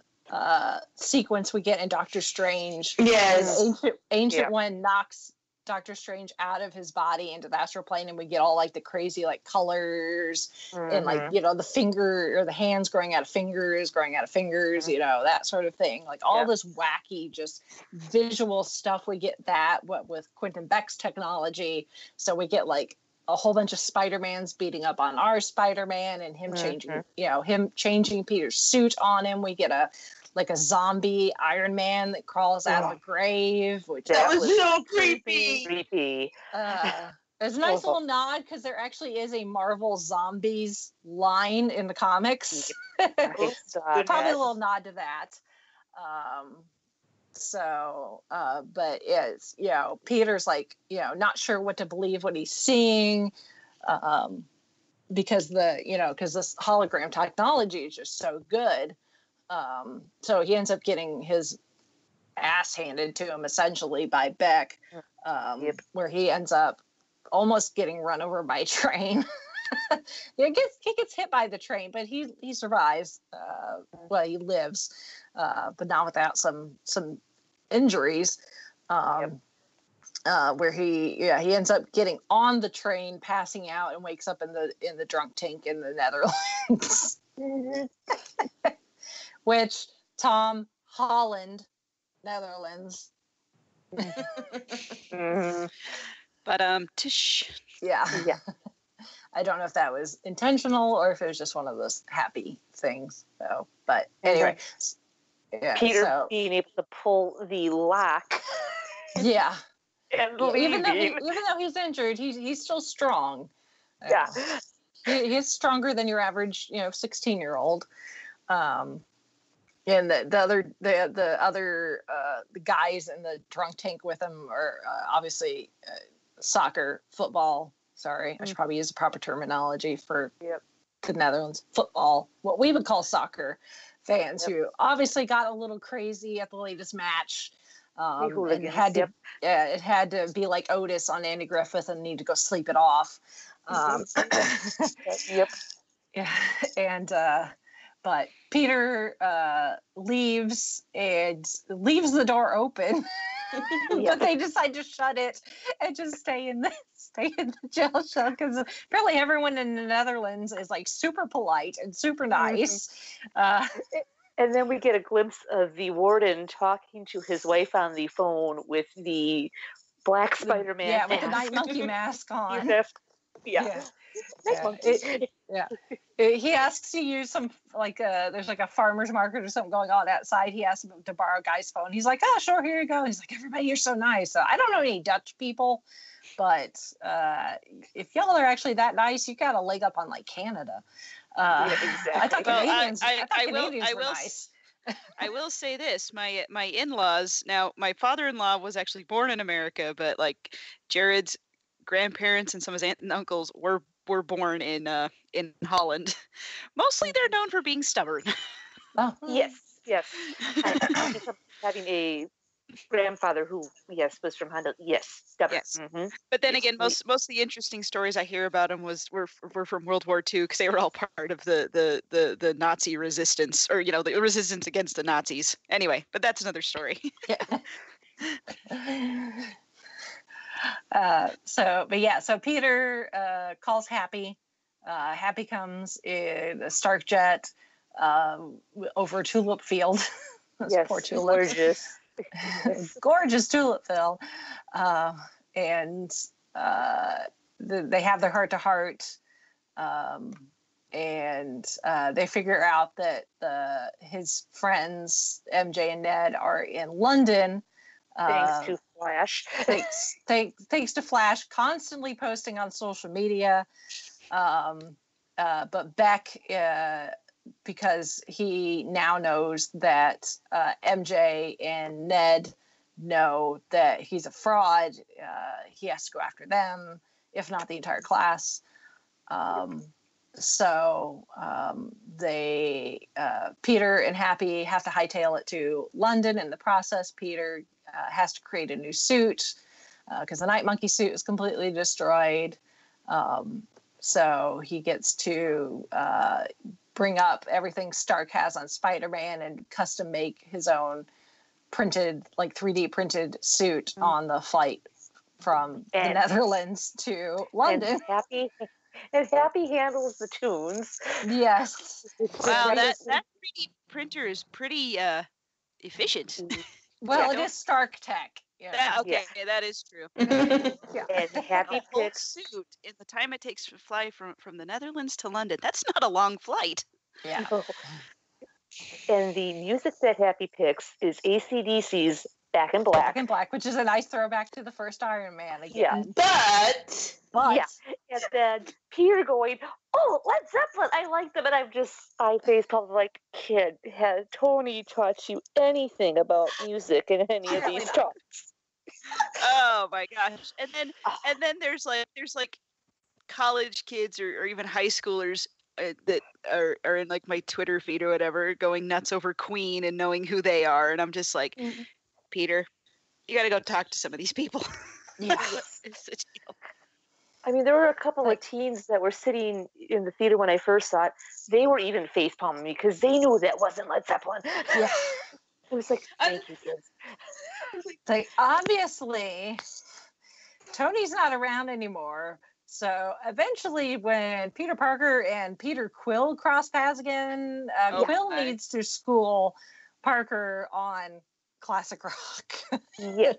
sequence we get in Doctor Strange. Yes. Ancient One knocks Doctor Strange out of his body into the astral plane, and we get all the crazy colors and the finger or the hands growing out of fingers, that sort of thing. All this wacky, just visual stuff. We get that with Quentin Beck's technology. So we get a whole bunch of Spider-Mans beating up on our Spider-Man and him changing Peter's suit on him. We get a zombie Iron Man that crawls out of the grave, which that was so creepy. There's a nice little nod because there actually is a Marvel Zombies line in the comics. Probably a little nod to that. But it's, Peter's not sure what to believe what he's seeing, because this hologram technology is just so good. So he ends up getting his ass handed to him essentially by Beck, where he ends up almost getting run over by a train. He gets hit by the train, but he survives. He lives, but not without some injuries. where he ends up getting on the train, passing out, and wakes up in the drunk tank in the Netherlands. Which Tom Holland, Netherlands. But tish. Yeah. Yeah. I don't know if that was intentional or if it was just one of those happy things. So, but anyway, yeah. Peter being able to pull the lock. Yeah. And even though he's injured, he's still strong. Yeah. He's stronger than your average, 16-year-old. And the other guys in the drunk tank with him are obviously football. Sorry, I should probably use the proper terminology for the Netherlands. Football, what we would call soccer fans, who obviously got a little crazy at the latest match. And it had to be like Otis on Andy Griffith and need to go sleep it off. Yeah, and but Peter leaves the door open, but they decide to shut it and just stay in the jail cell because apparently everyone in the Netherlands is like super polite and super nice. And then we get a glimpse of the warden talking to his wife on the phone with the black Spider-Man mask. With the night monkey mask on. He asks to use some there's like a farmer's market or something going on outside. He asks him to borrow a guy's phone. He's like, "Oh, sure, here you go." He's like, "Everybody, you're so nice." So I don't know any Dutch people, but if y'all are actually that nice, you got a leg up on like Canada. Exactly. I thought Canadians were nice. I will say this: my in-laws. Now, my father-in-law was actually born in America, but like Jared's grandparents and some of his aunt and uncles were born in Holland. Mostly, they're known for being stubborn. Oh. Yes. Having a grandfather who was from Honda. Yes, stubborn. Yes. But then again, most of the interesting stories I hear about him were from World War II because they were all part of the Nazi resistance, or the resistance against the Nazis. Anyway, but that's another story. So Peter calls Happy. Happy comes in a Stark jet over Tulip Field. Poor Tulip. Gorgeous tulip field. And they have their heart-to-heart. And they figure out that his friends, MJ and Ned, are in London. Thanks to Flash. Thanks to Flash, constantly posting on social media. But Beck, because he now knows that MJ and Ned know that he's a fraud, he has to go after them, if not the entire class. So Peter and Happy have to hightail it to London. In the process, Peter has to create a new suit because the Night Monkey suit is completely destroyed. So he gets to bring up everything Stark has on Spider-Man and custom make his own printed, like 3D printed suit on the flight from the Netherlands to London. And Happy handles the tunes. Yes. Wow, that 3D printer is pretty efficient. Well, it is Stark tech. Yeah. That is true. And Happy picks suit in the time it takes to fly from the Netherlands to London. That's not a long flight. Yeah. And the music that Happy picks is AC/DC's Back in Black. Back in Black, which is a nice throwback to the first Iron Man again. Yeah. But and then Peter going, "Oh, Led Zeppelin, I like them," and I face probably like, "Kid, has Tony taught you anything about music in any of these talks?" Oh my gosh! And then there's like college kids or even high schoolers that are in like my Twitter feed or whatever, going nuts over Queen and knowing who they are, and I'm just like, Peter, you got to go talk to some of these people. Yeah. It's a deal. I mean, there were a couple of teens that were sitting in the theater when I first saw it. They were even facepalming me because they knew that wasn't Led Zeppelin. Yeah. It was like, thank you, kids. Like, obviously, Tony's not around anymore. So eventually, when Peter Parker and Peter Quill cross paths again, Quill needs to school Parker on classic rock. Yes.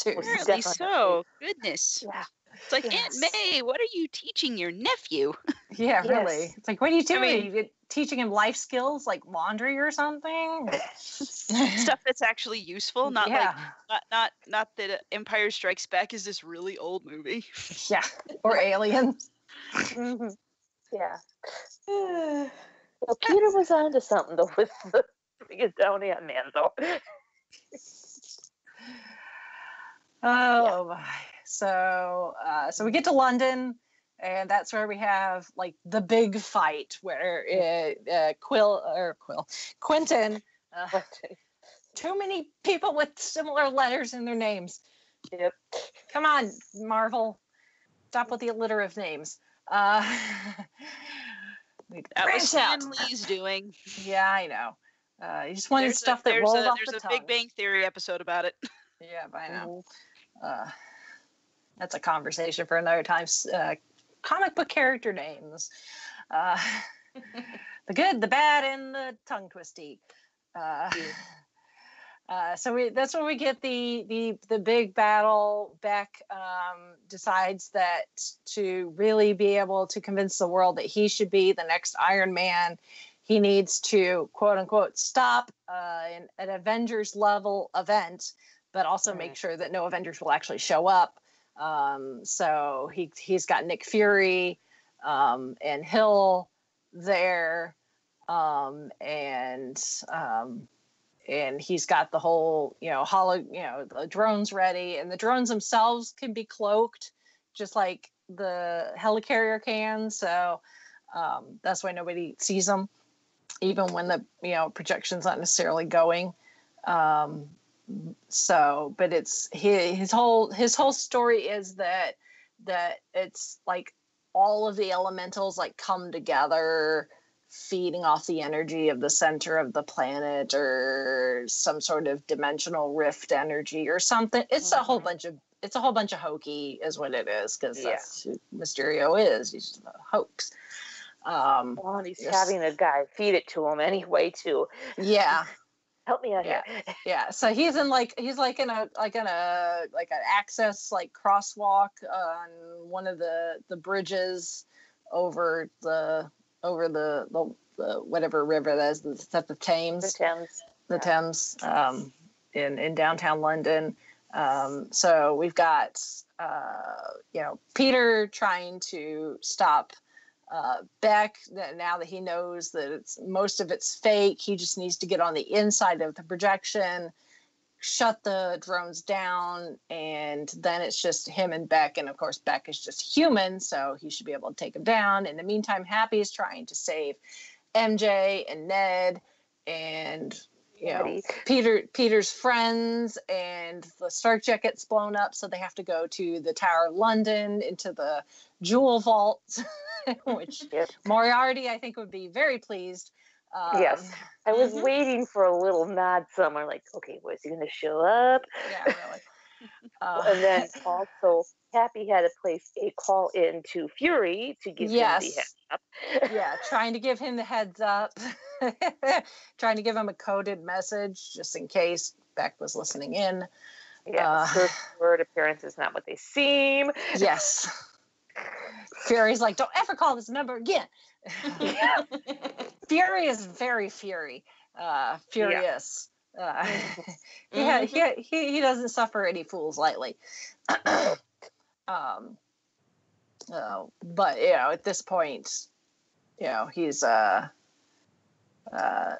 Apparently so. Goodness. Yeah. It's like, Aunt May, what are you teaching your nephew? Yeah, really. It's like, what are you doing? I mean, are you teaching him life skills like laundry or something? stuff that's actually useful, not like not that Empire Strikes Back is this really old movie. Yeah, or Aliens. Mm-hmm. Yeah. Well, Peter was onto something though with the bringing down Ant-Man though. Oh my. So we get to London, and that's where we have like the big fight where Quentin. Too many people with similar letters in their names. Yep. Come on, Marvel. Stop with the alliterative names. That was Stan Lee's doing. Yeah, I know. You just wanted stuff that rolled off the tongue. There's a Big Bang Theory episode about it. Yeah, I know. That's a conversation for another time. Comic book character names. The good, the bad, and the tongue twisty. So that's where we get the big battle. Beck decides that to really be able to convince the world that he should be the next Iron Man, he needs to, quote unquote, stop an Avengers level event, but also make sure that no Avengers will actually show up. So he's got Nick Fury and Hill there, and he's got the whole, the drones ready, and the drones themselves can be cloaked, just like the helicarrier can. So that's why nobody sees them, even when the projection's not necessarily going. But it's his whole story is that it's like all of the elementals like come together, feeding off the energy of the center of the planet or some sort of dimensional rift energy or something. It's a whole bunch of hokey is what it is, because that's who Mysterio is. He's a hoax. Well, he's having a guy feed it to him anyway too. Yeah. Help me out here. Yeah. So he's in an access like crosswalk on one of the bridges over the whatever river that is, the Thames. The Thames. In downtown London. So we've got Peter trying to stop Beck. Now that he knows that most of it's fake, he just needs to get on the inside of the projection, shut the drones down, and then it's just him and Beck. And of course, Beck is just human, so he should be able to take him down. In the meantime, Happy is trying to save MJ and Ned and Peter's friends, and the Stark Jet gets blown up, so they have to go to the Tower of London into the Jewel Vault, which Moriarty, I think, would be very pleased. Yes, I was waiting for a little nod somewhere, like, okay, was he going to show up? Yeah, really. And then also, Happy had to place a call in to Fury to give him the heads up. Yeah, trying to give him the heads up. Trying to give him a coded message just in case Beck was listening in. Yeah, first word appearance is not what they seem. Yes. Fury's like, don't ever call this number again. Fury is very furious. He doesn't suffer any fools lightly. But at this point, he's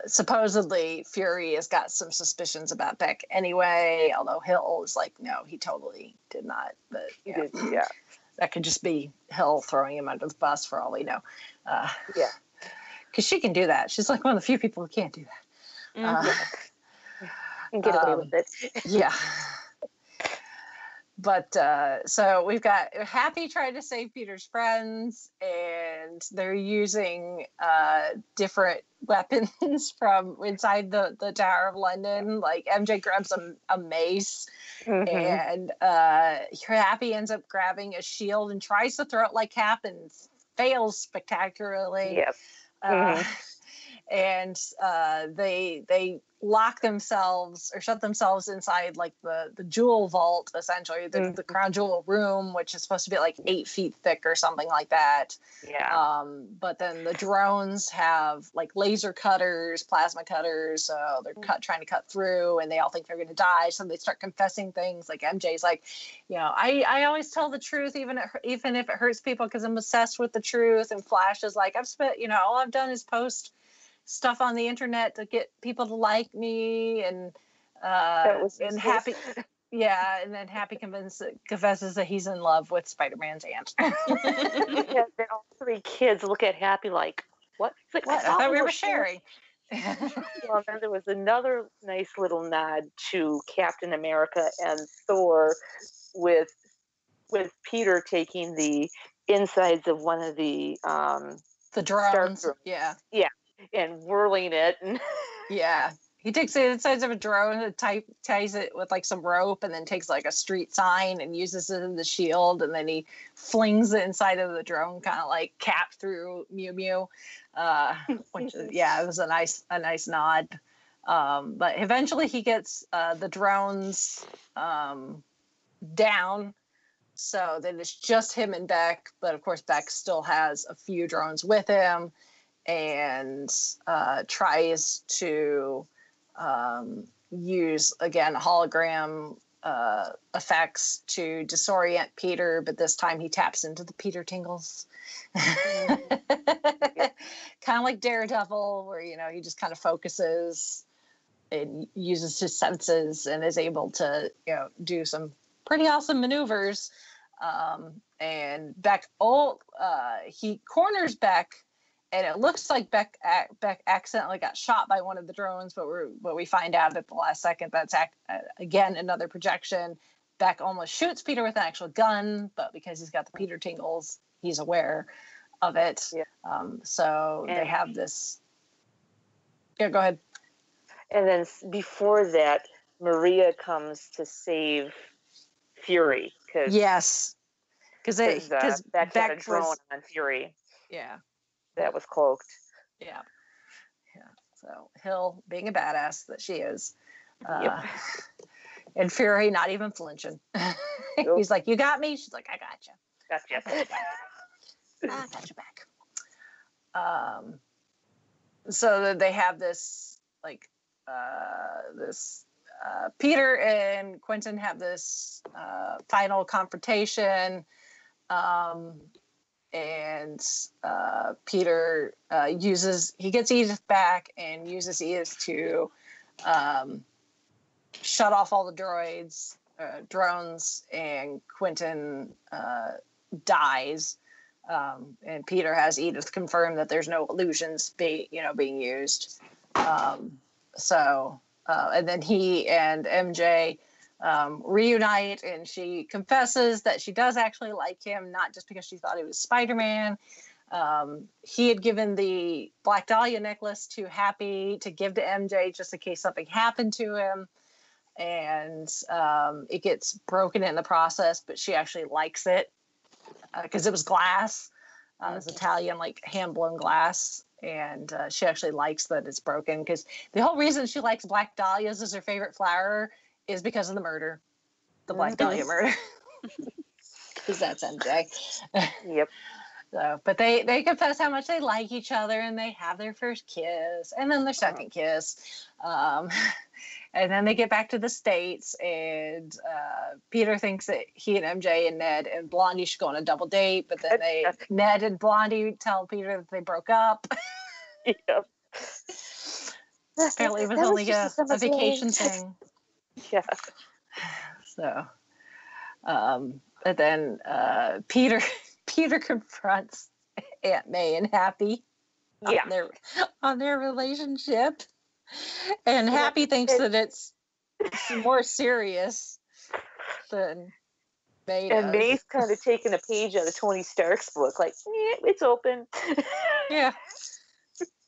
supposedly Fury has got some suspicions about Beck anyway, although Hill is like, no, he totally did not. But that could just be Hill throwing him under the bus for all we know. Because she can do that. She's like one of the few people who can't do that. And get away with it. Yeah. But so we've got Happy trying to save Peter's friends, and and they're using different weapons from inside the Tower of London. Like MJ grabs a mace, and Happy ends up grabbing a shield and tries to throw it like Cap and fails spectacularly. Yep. And they lock themselves or shut themselves inside like the jewel vault, essentially the crown jewel room, which is supposed to be like 8 feet thick or something like that. Yeah. But then the drones have like laser cutters, plasma cutters, so they're trying to cut through, and they all think they're going to die, so they start confessing things. Like MJ's like, I always tell the truth even if it hurts people because I'm obsessed with the truth. And Flash is like, I've spent all I've done is post stuff on the internet to get people to like me, and Happy, and then Happy confesses that he's in love with Spider-Man's aunt. And then all 3 kids look at Happy like, what? Like, I thought we were sharing. Well, then there was another nice little nod to Captain America and Thor with Peter taking the insides of one of the drones. Yeah, and whirling it. And yeah, he takes the insides of a drone and ties it with like some rope, and then takes like a street sign and uses it as the shield, and then he flings the inside of the drone, kind of like Cap through Mew Mew, which it was a nice nod. But eventually he gets the drones down, so that it's just him and Beck. But of course Beck still has a few drones with him, and tries to use again hologram effects to disorient Peter, but this time he taps into the Peter tingles. Kind of like Daredevil, where he just kind of focuses and uses his senses and is able to do some pretty awesome maneuvers. And Beck he corners Beck, and it looks like Beck accidentally got shot by one of the drones, but we find out at the last second that's again another projection. Beck almost shoots Peter with an actual gun, but because he's got the Peter tingles, he's aware of it. Yeah. So they have this. Yeah, go ahead. And then before that, Maria comes to save Fury. Because Beck had a drone on Fury. Yeah. That was cloaked. Yeah. So Hill, being a badass that she is, and Fury not even flinching. Nope. He's like, "You got me." She's like, "I got you. Gotcha. I got you back." So they have this Peter and Quentin have this final confrontation. And Peter gets Edith back and uses Edith to shut off all the drones, and Quentin dies. And Peter has Edith confirm that there's no illusions being used. And then he and MJ reunite, and she confesses that she does actually like him, not just because she thought he was Spider-Man. He had given the Black Dahlia necklace to Happy to give to MJ just in case something happened to him, and it gets broken in the process, but she actually likes it because it was glass. It was Italian, like hand-blown glass. And she actually likes that it's broken, because the whole reason she likes Black Dahlias as her favorite flower is because of the murder, the Black Dahlia murder. Because that's MJ. Yep. So, but they confess how much they like each other, and they have their first kiss, and then their second kiss. And then they get back to the States, and Peter thinks that he and MJ and Ned and Blondie should go on a double date, but then Ned and Blondie tell Peter that they broke up. Yep. Apparently it was only a vacation thing. Yeah. So, but then Peter confronts Aunt May and Happy on their relationship. And Happy thinks that it's more serious than And May's kind of taking a page out of Tony Stark's book, like, it's open. Yeah.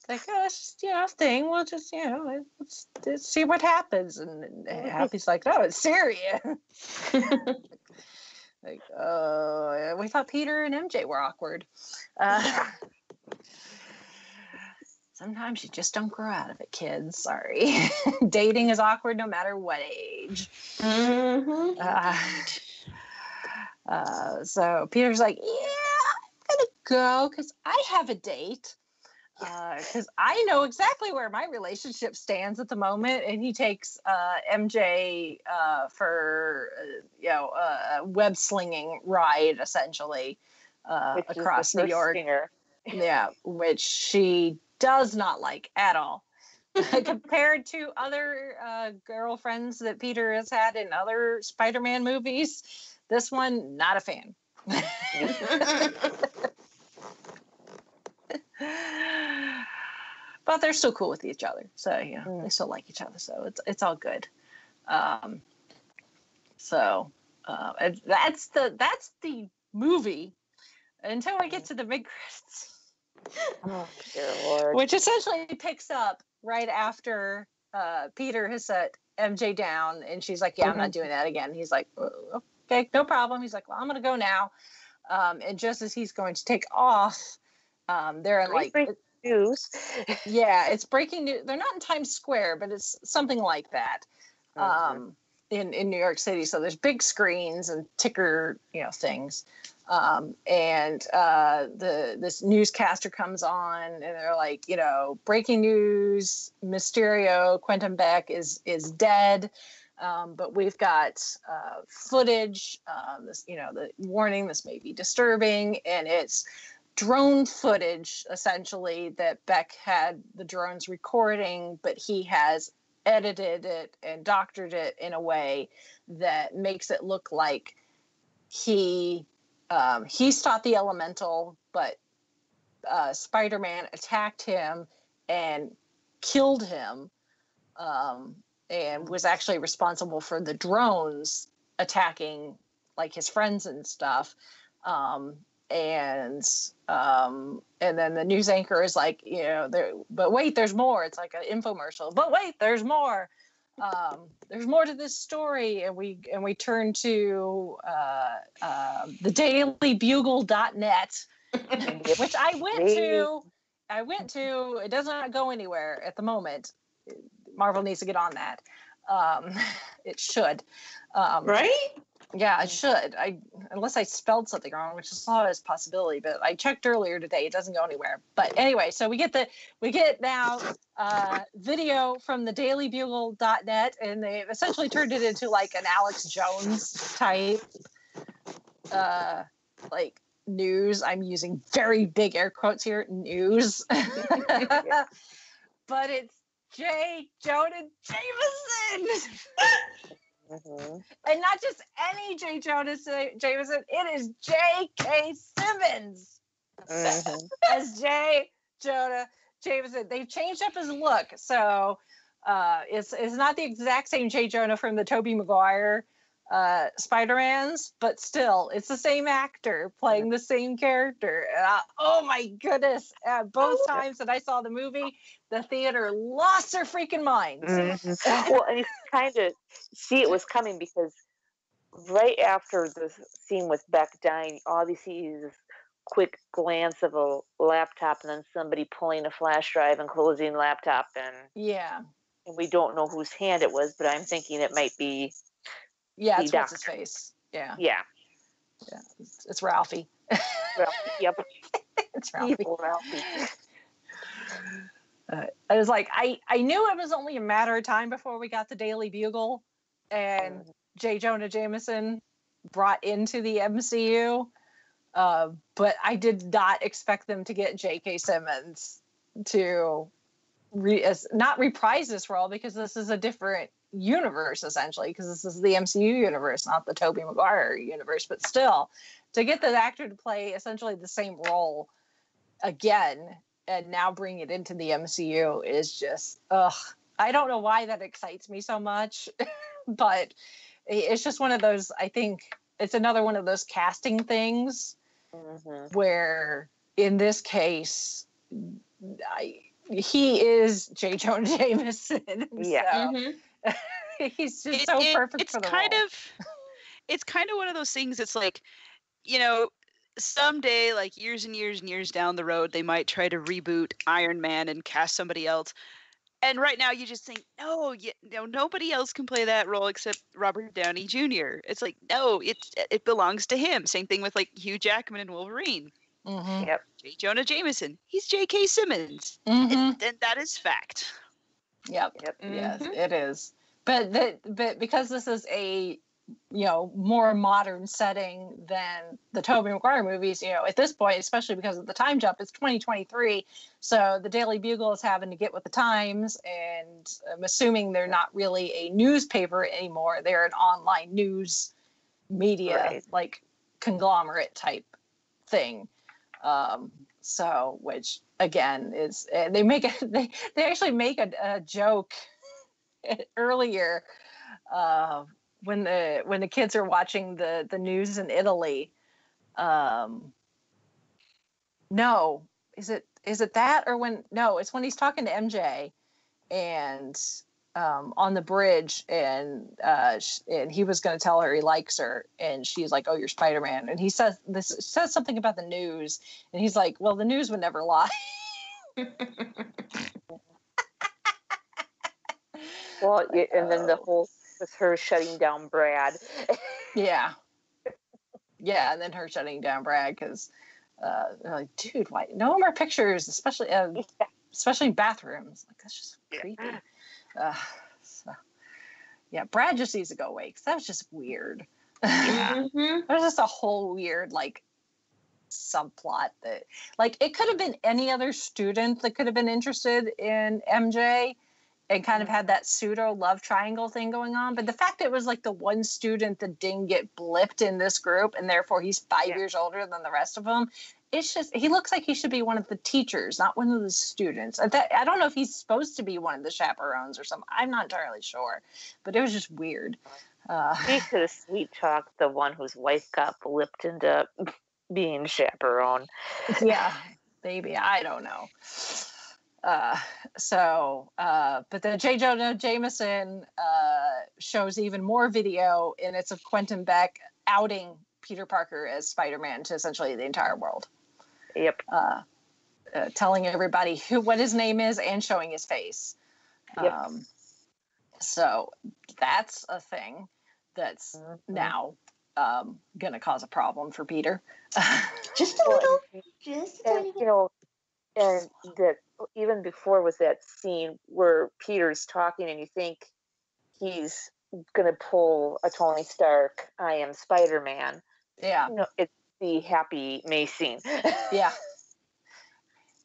Like, oh, it's just, a thing. We'll just, let's see what happens. And Happy's like, oh, it's serious. Like, oh, we thought Peter and MJ were awkward. Sometimes you just don't grow out of it, kids. Sorry. Dating is awkward no matter what age. Mm-hmm. So Peter's like, I'm going to go because I have a date. Because I know exactly where my relationship stands at the moment. And he takes MJ for, a web slinging ride, essentially, across New York. Stinger. Yeah, which she does not like at all. Compared to other girlfriends that Peter has had in other Spider-Man movies, this one, not a fan. But they're still cool with each other, so they still like each other, so it's all good. That's the movie until we get to the big credits. Oh, dear Lord. Which essentially picks up right after Peter has set MJ down, and she's like, I'm not doing that again. He's like, okay, no problem. He's like, well, I'm going to go now. And just as he's going to take off, they're in like... news. Yeah, it's breaking news. They're not in Times Square, but it's something like that in New York City. So there's big screens and ticker, things. This newscaster comes on and they're like, breaking news, Mysterio, Quentin Beck is dead. But we've got footage, the warning, this may be disturbing, and it's drone footage, essentially, that Beck had the drones recording, but he has edited it and doctored it in a way that makes it look like he stopped the elemental, but Spider-Man attacked him and killed him, and was actually responsible for the drones attacking like his friends and stuff. And then the news anchor is like, but wait, there's more. It's like an infomercial. But wait, there's more. There's more to this story, and we turn to the dailybugle.net, which I went to. It does not go anywhere at the moment. Marvel needs to get on that. It should. Right? Yeah, it should. Unless I spelled something wrong, which is always a possibility, but I checked earlier today. It doesn't go anywhere. But anyway, so we get now video from the dailybugle.net, and they essentially turned it into like an Alex Jones type like news. I'm using very big air quotes here, news. But it's J. Jonah Jameson. And not just any J. Jonah Jameson, it is J.K. Simmons as J. Jonah Jameson. They've changed up his look, so it's not the exact same J. Jonah from the Tobey Maguire Spider-Mans, but still, it's the same actor playing the same character. Oh my goodness! Both times that I saw the movie, the theater lost their freaking minds. Well, and you kind of see it was coming because right after the scene with Beck dying, all you see is this quick glance of a laptop and then somebody pulling a flash drive and closing the laptop, and we don't know whose hand it was, but I'm thinking it might be. Yeah, it's what's his face. Yeah. It's Ralphie. Yep. It's Ralphie. Evil Ralphie. I was like, I knew it was only a matter of time before we got the Daily Bugle and J. Jonah Jameson brought into the MCU, but I did not expect them to get J.K. Simmons to not reprise this role, because this is a different universe, essentially, because this is the MCU universe, not the Tobey Maguire universe, but still, to get the actor to play essentially the same role again and now bring it into the MCU is just, I don't know why that excites me so much, but it's just one of those, I think, it's another one of those casting things where in this case, he is J. Jonah Jameson. Yeah. So he's just so perfect for the role. It's kind of one of those things. It's like, you know, someday, like years and years and years down the road, they might try to reboot Iron Man and cast somebody else. And right now, you just think, no, nobody else can play that role except Robert Downey Jr. It's like, no, it belongs to him. Same thing with like Hugh Jackman and Wolverine. Yep. J. Jonah Jameson. He's J.K. Simmons, and that is fact. Yep. Yes, it is. But because this is a more modern setting than the Tobey Maguire movies, at this point, especially because of the time jump, it's 2023. So the Daily Bugle is having to get with the times, and I'm assuming they're not really a newspaper anymore. They're an online news media, like conglomerate type thing. So, which again is, they actually make a joke earlier, when the kids are watching the news in Italy. No, is it that, or it's when he's talking to MJ and on the bridge, and he was going to tell her he likes her, and she's like, "Oh, you're Spider-Man," and he says something about the news, and he's like, "Well, the news would never lie." Well, and then the whole with her shutting down Brad. Yeah, and then her shutting down Brad because they're like, "Dude, why no more pictures, especially in bathrooms? Like, that's just creepy." So, yeah, Brad just needs to go away because that was just weird. Yeah. There's just a whole weird like subplot that, like, it could have been any other student that could have been interested in MJ and kind of had that pseudo love triangle thing going on. But the fact that it was like the one student that didn't get blipped in this group, and therefore he's 5 years older than the rest of them. It's just, he looks like he should be one of the teachers, not one of the students. I don't know if he's supposed to be one of the chaperones or something. I'm not entirely sure, but it was just weird. He could have sweet talked the one whose wife got blipped into being chaperone. Yeah, maybe. I don't know. But the J. Jonah Jameson shows even more video, and it's of Quentin Beck outing Peter Parker as Spider-Man to essentially the entire world. Yep. Telling everybody what his name is and showing his face. Yep. So that's a thing that's now going to cause a problem for Peter. Just a little. Just a tiny bit. And that even before was that scene where Peter's talking and you think he's going to pull a Tony Stark, I am Spider-Man. Yeah. It's the Happy May scene. Yeah.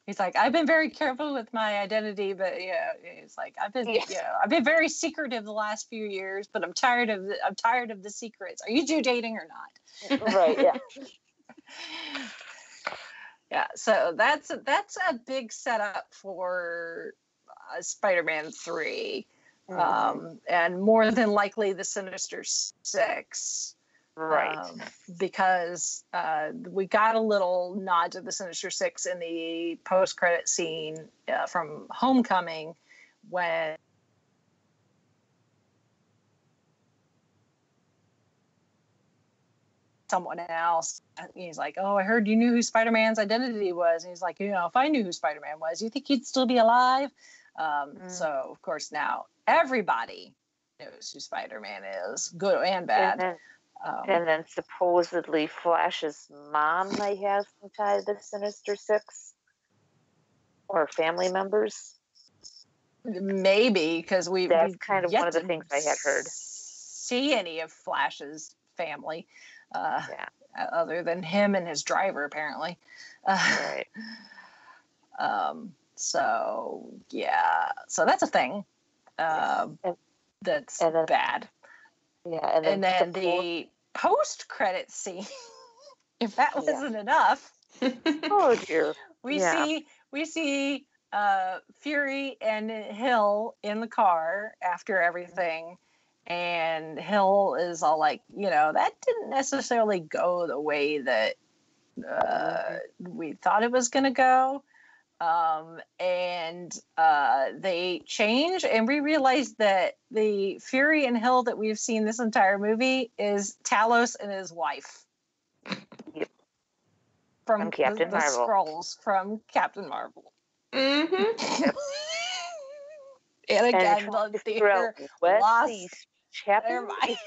He's like, I've been very careful with my identity, but he's like, I've been very secretive the last few years, but I'm tired of the secrets. Are you two dating or not? Right. Yeah. Yeah. So that's a big setup for Spider-Man 3, and more than likely the Sinister Six. Right. Because we got a little nod to the Sinister Six in the post-credit scene from Homecoming when someone else, he's like, "Oh, I heard you knew who Spider-Man's identity was." And he's like, "If I knew who Spider-Man was, you think he'd still be alive?" So, of course, now everybody knows who Spider-Man is, good and bad. And then supposedly Flash's mom might have some tie to the Sinister Six or family members. Maybe, because that's kind of one of the things I had heard. See any of Flash's family, other than him and his driver, apparently. Right. So that's a thing. That's bad. Yeah, and then the post-credit scene, if that wasn't enough. Oh dear. We see Fury and Hill in the car after everything, And Hill is all like, that didn't necessarily go the way that we thought it was going to go. And they change, and we realize that the Fury and Hill that we've seen this entire movie is Talos and his wife. Yep. From Captain the Marvel. Skrulls from Captain Marvel. Mm-hmm. Yep. And again, and the theater lost their happened. mind.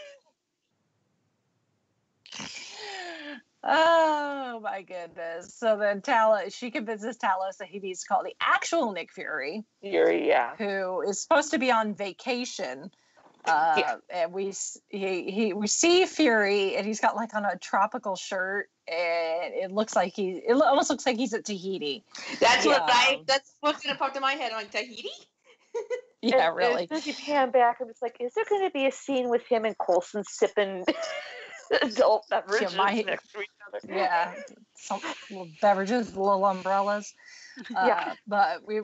Oh my goodness. So then she convinces Talos that he needs to call the actual Nick Fury. Yeah. Who is supposed to be on vacation. And we see Fury, and he's got like on a tropical shirt, and it almost looks like he's at Tahiti. That's what's gonna pop to my head on Tahiti. Yeah, really. As soon as you pan back, I'm just like, is there going to be a scene with him and Coulson sipping adult beverages next to each other? Yeah, some little beverages, little umbrellas. But we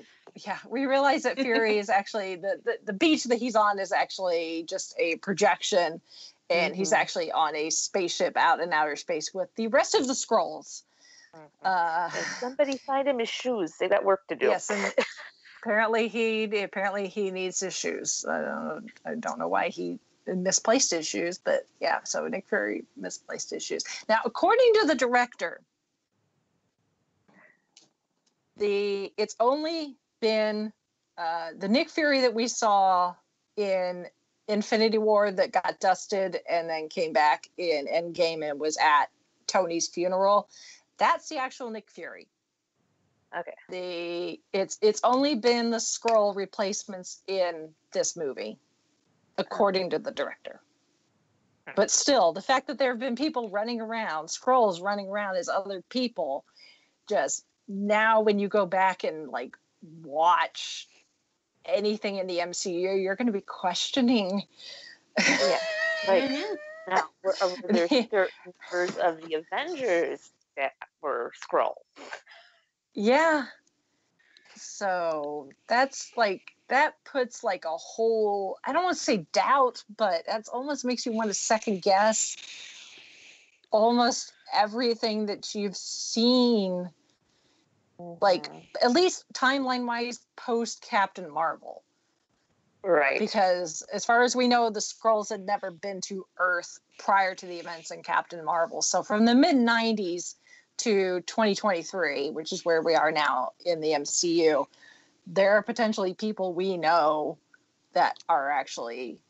realize that Fury is actually the beach that he's on is actually just a projection, and he's actually on a spaceship out in outer space with the rest of the Skrulls. And somebody find him his shoes. They got work to do. Yes, and apparently he needs his shoes. I don't know why he misplaced his shoes, but yeah. So Nick Fury misplaced his shoes. Now, according to the director, it's only been the Nick Fury that we saw in Infinity War that got dusted and then came back in Endgame and was at Tony's funeral. That's the actual Nick Fury. Okay. It's only been the Skrull replacements in this movie, according to the director. But still, the fact that there have been people running around, Skrulls running around as other people, just now when you go back and like watch anything in the MCU, you're going to be questioning. Yeah, like now were there certain members of the Avengers that were Skrull? Yeah. So that puts like a whole, I don't want to say doubt, but that's almost makes you want to second guess almost everything that you've seen, like at least timeline wise post Captain Marvel. Right. Because as far as we know, the Skrulls had never been to Earth prior to the events in Captain Marvel. So from the mid 90s to 2023, which is where we are now in the MCU, there are potentially people we know that are actually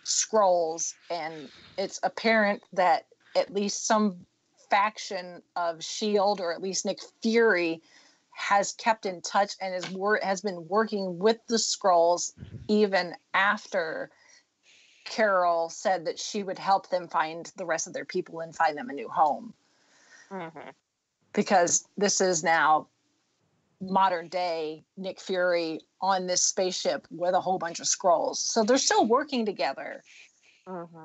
Skrulls, and it's apparent that at least some faction of S.H.I.E.L.D., or at least Nick Fury, has kept in touch and has been working with the Skrulls even after Carol said that she would help them find the rest of their people and find them a new home. Mm-hmm. Because this is now modern day Nick Fury on this spaceship with a whole bunch of Skrulls. So they're still working together. Mm-hmm.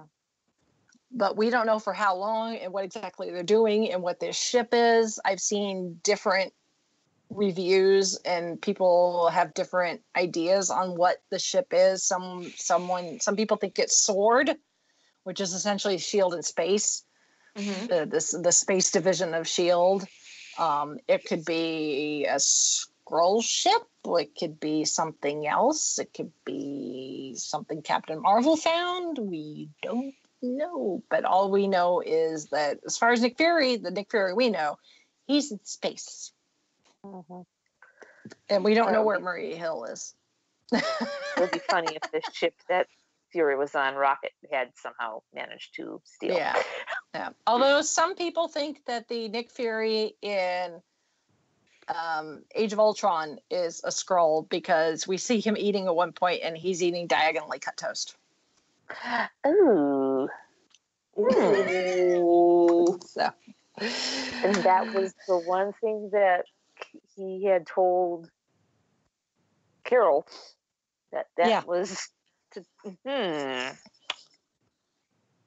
But we don't know for how long and what exactly they're doing and what this ship is. I've seen different reviews and people have different ideas on what the ship is. Some people think it's SWORD, which is essentially S.H.I.E.L.D. in space. Mm-hmm. The space division of S.H.I.E.L.D. It could be a Skrull ship. It could be something else. It could be something Captain Marvel found. We don't know. But all we know is that as far as Nick Fury, the Nick Fury we know, he's in space. Mm-hmm. And we don't know where Maria Hill is. It would be funny if the ship that Fury was on, Rocket, had somehow managed to steal. Yeah. Although some people think that the Nick Fury in Age of Ultron is a Skrull because we see him eating at one point and he's eating diagonally cut toast. Ooh. Ooh. So. And that was the one thing that he had told Carol that was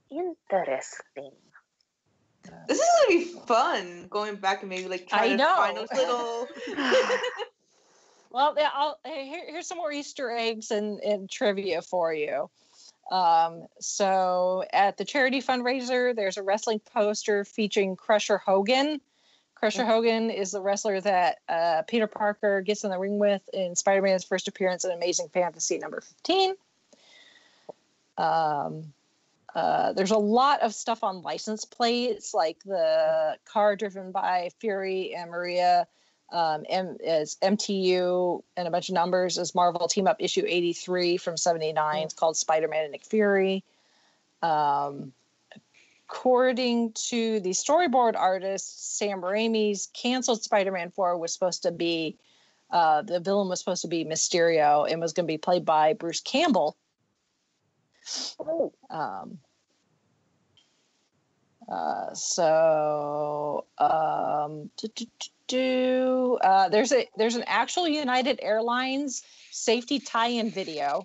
interesting. This is gonna be fun. Going back and maybe like trying to find those little. Well, yeah. Here's some more Easter eggs and trivia for you. So at the charity fundraiser, there's a wrestling poster featuring Crusher Hogan. Crusher Hogan is the wrestler that Peter Parker gets in the ring with in Spider-Man's first appearance in Amazing Fantasy number 15. There's a lot of stuff on license plates, like the car driven by Fury and Maria as MTU, and a bunch of numbers as Marvel Team Up issue 83 from 79. It's called Spider-Man and Nick Fury. According to the storyboard artist, Sam Raimi's canceled Spider-Man 4 was supposed to be, the villain was supposed to be Mysterio and was going to be played by Bruce Campbell. There's an actual United Airlines safety tie-in video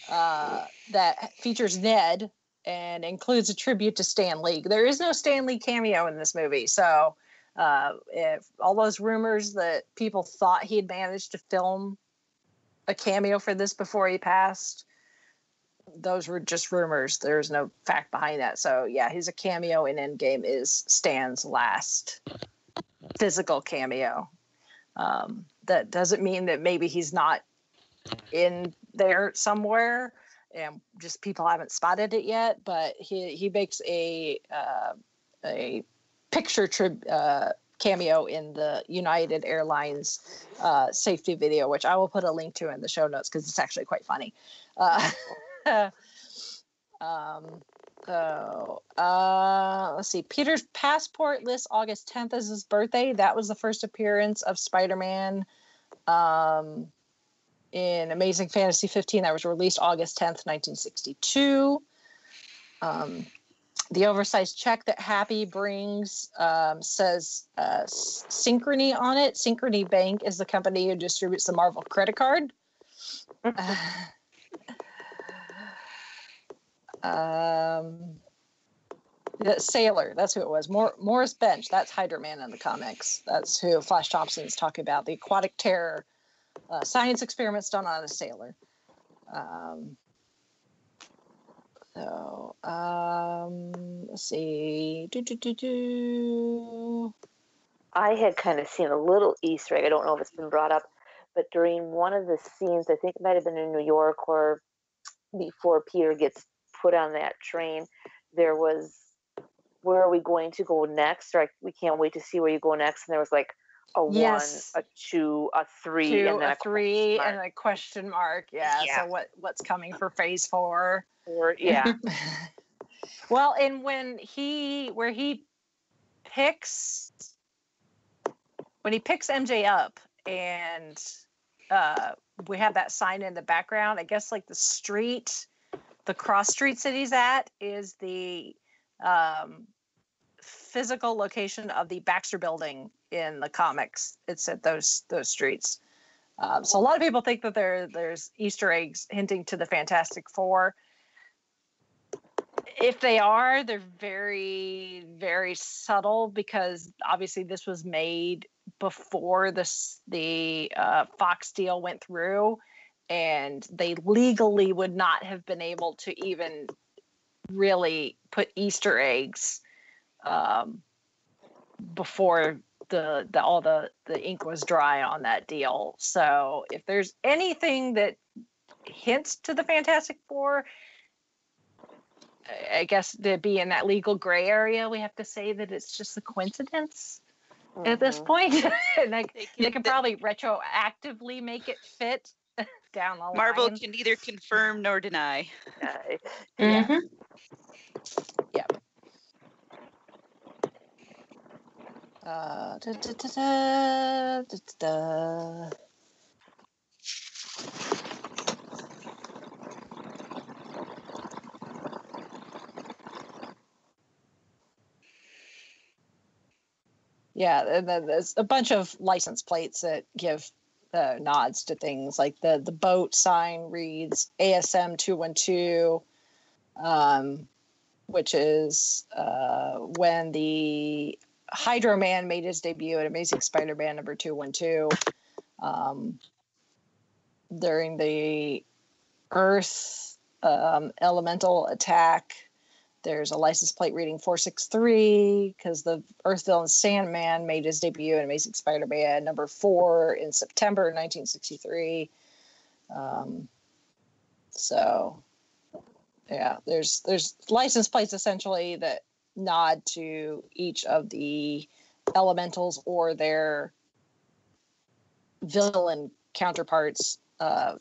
that features Ned and includes a tribute to Stan Lee. There is no Stan Lee cameo in this movie, so if all those rumors that people thought he had managed to film a cameo for this before he passed, those were just rumors. There's no fact behind that. So yeah, his cameo in Endgame is Stan's last physical cameo. That doesn't mean that maybe he's not in there somewhere and just people haven't spotted it yet, but he makes a picture cameo in the United Airlines safety video, which I will put a link to in the show notes because it's actually quite funny. Let's see. Peter's passport lists August 10th as his birthday. That was the first appearance of Spider-Man in Amazing Fantasy 15 that was released August 10th, 1962. The oversized check that Happy brings says Synchrony on it. Synchrony Bank is the company who distributes the Marvel credit card. Sailor, that's who it was. Morris Bench, that's Hydra Man in the comics. That's who Flash Thompson's talking about. The aquatic terror science experiments done on a sailor. Let's see. I had kind of seen a little Easter egg. I don't know if it's been brought up, but during one of the scenes, I think it might have been in New York or before Peter gets put on that train, there was, where are we going to go next? Or we can't wait to see where you go next. And there was like a 1, a 2, a 3, and then a 3 and a question mark. Yeah. So what's coming for phase 4? Yeah. Well, and when he picks MJ up and we have that sign in the background, I guess like the cross streets that he's at is the physical location of the Baxter Building in the comics. It's at those streets. So a lot of people think that there's Easter eggs hinting to the Fantastic Four. If they are, they're very, very subtle because obviously this was made before the Fox deal went through, and they legally would not have been able to even really put Easter eggs before all the ink was dry on that deal. So if there's anything that hints to the Fantastic Four, I guess to be in that legal gray area, we have to say that it's just a coincidence at this point. And they can probably retroactively make it fit down the line. Marvel can neither confirm nor deny. Yeah. Yeah, and then there's a bunch of license plates that give nods to things, like the boat sign reads ASM 212, which is when the Hydro Man made his debut at Amazing Spider-Man number 212 during the Earth elemental attack. There's a license plate reading 463 because the Earth villain Sandman made his debut in Amazing Spider-Man number 4 in September 1963. So, yeah, there's license plates essentially that nod to each of the elementals or their villain counterparts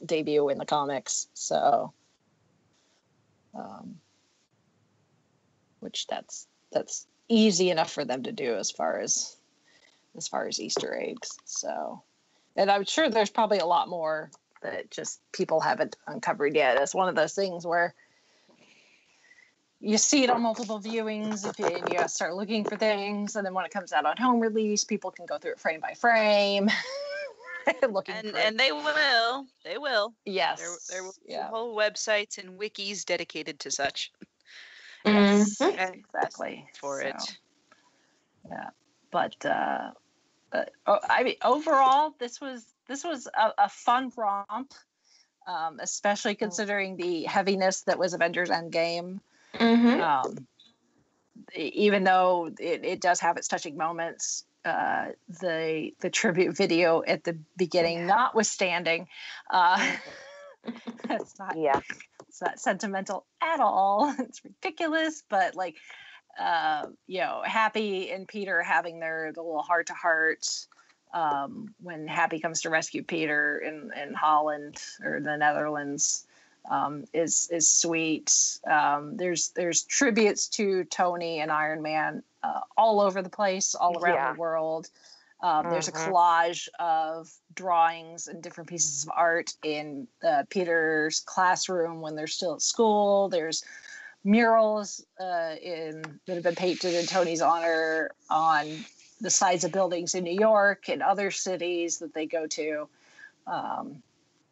debut in the comics. So, which that's easy enough for them to do as far as Easter eggs. So, and I'm sure there's probably a lot more that just people haven't uncovered yet. It's one of those things where you see it on multiple viewings and you start looking for things, and then when it comes out on home release, people can go through it frame by frame. And they will. Yes. There will be whole websites and wikis dedicated to such. Yes, exactly. For it. Yeah, but I mean, overall, this was a fun romp, especially considering the heaviness that was Avengers Endgame. Even though it does have its touching moments, the tribute video at the beginning, notwithstanding, it's not sentimental at all. It's ridiculous, but like, Happy and Peter having the little heart to heart when Happy comes to rescue Peter in Holland or the Netherlands is sweet. There's tributes to Tony and Iron Man all over the place, all around the world. There's a collage of drawings and different pieces of art in Peter's classroom when they're still at school. There's murals that have been painted in Tony's honor on the sides of buildings in New York and other cities that they go to. And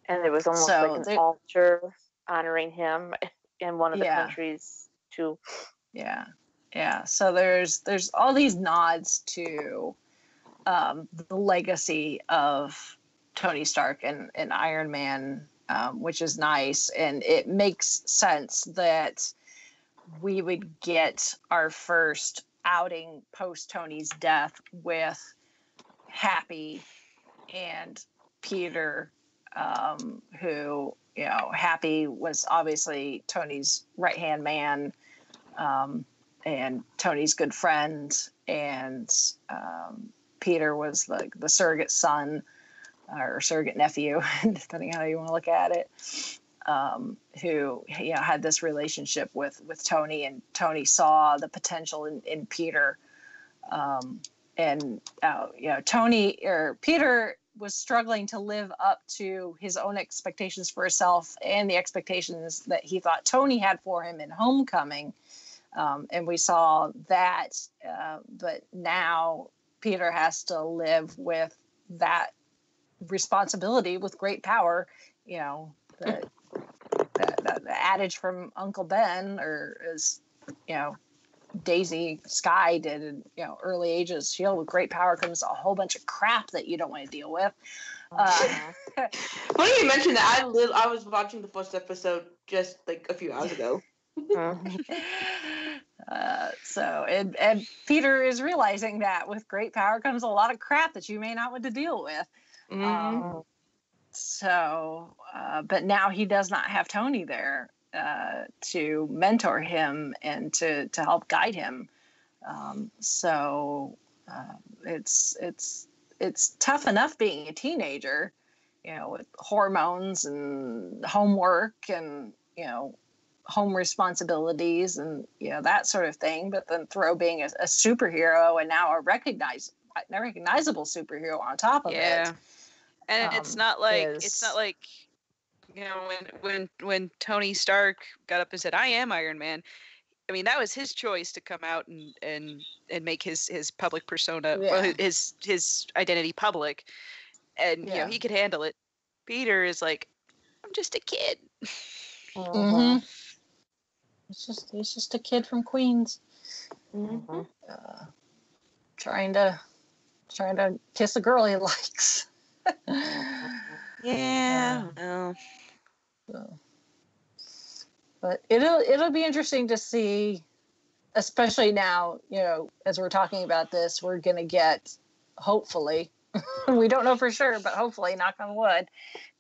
there was almost like an altar honoring him in one of the countries too. Yeah. So there's all these nods to the legacy of Tony Stark and Iron Man, which is nice, and it makes sense that we would get our first outing post Tony's death with Happy and Peter, who, Happy was obviously Tony's right-hand man, and Tony's good friend, and Peter was the surrogate son or surrogate nephew, depending on how you want to look at it, who had this relationship with Tony, and Tony saw the potential in Peter, and Peter was struggling to live up to his own expectations for himself and the expectations that he thought Tony had for him in Homecoming, and we saw that, but now Peter has to live with that responsibility with great power. The adage from Uncle Ben, or as Daisy Sky did in early ages, with great power comes a whole bunch of crap that you don't want to deal with. Funny you mentioned that. I was watching the first episode just like a few hours ago. And Peter is realizing that with great power comes a lot of crap that you may not want to deal with. But now he does not have Tony there to mentor him and to help guide him. It's tough enough being a teenager, with hormones and homework and home responsibilities and that sort of thing. But then throw being a superhero and now a recognizable superhero on top of it. And it's not like when Tony Stark got up and said, "I am Iron Man." I mean, that was his choice to come out and make his public persona, his identity public, and he could handle it. Peter is like, I'm just a kid. Mm-hmm. He's just a kid from Queens, trying to kiss a girl he likes. But it'll be interesting to see, especially now, as we're talking about this, we're going to get, hopefully, we don't know for sure, but hopefully, knock on wood,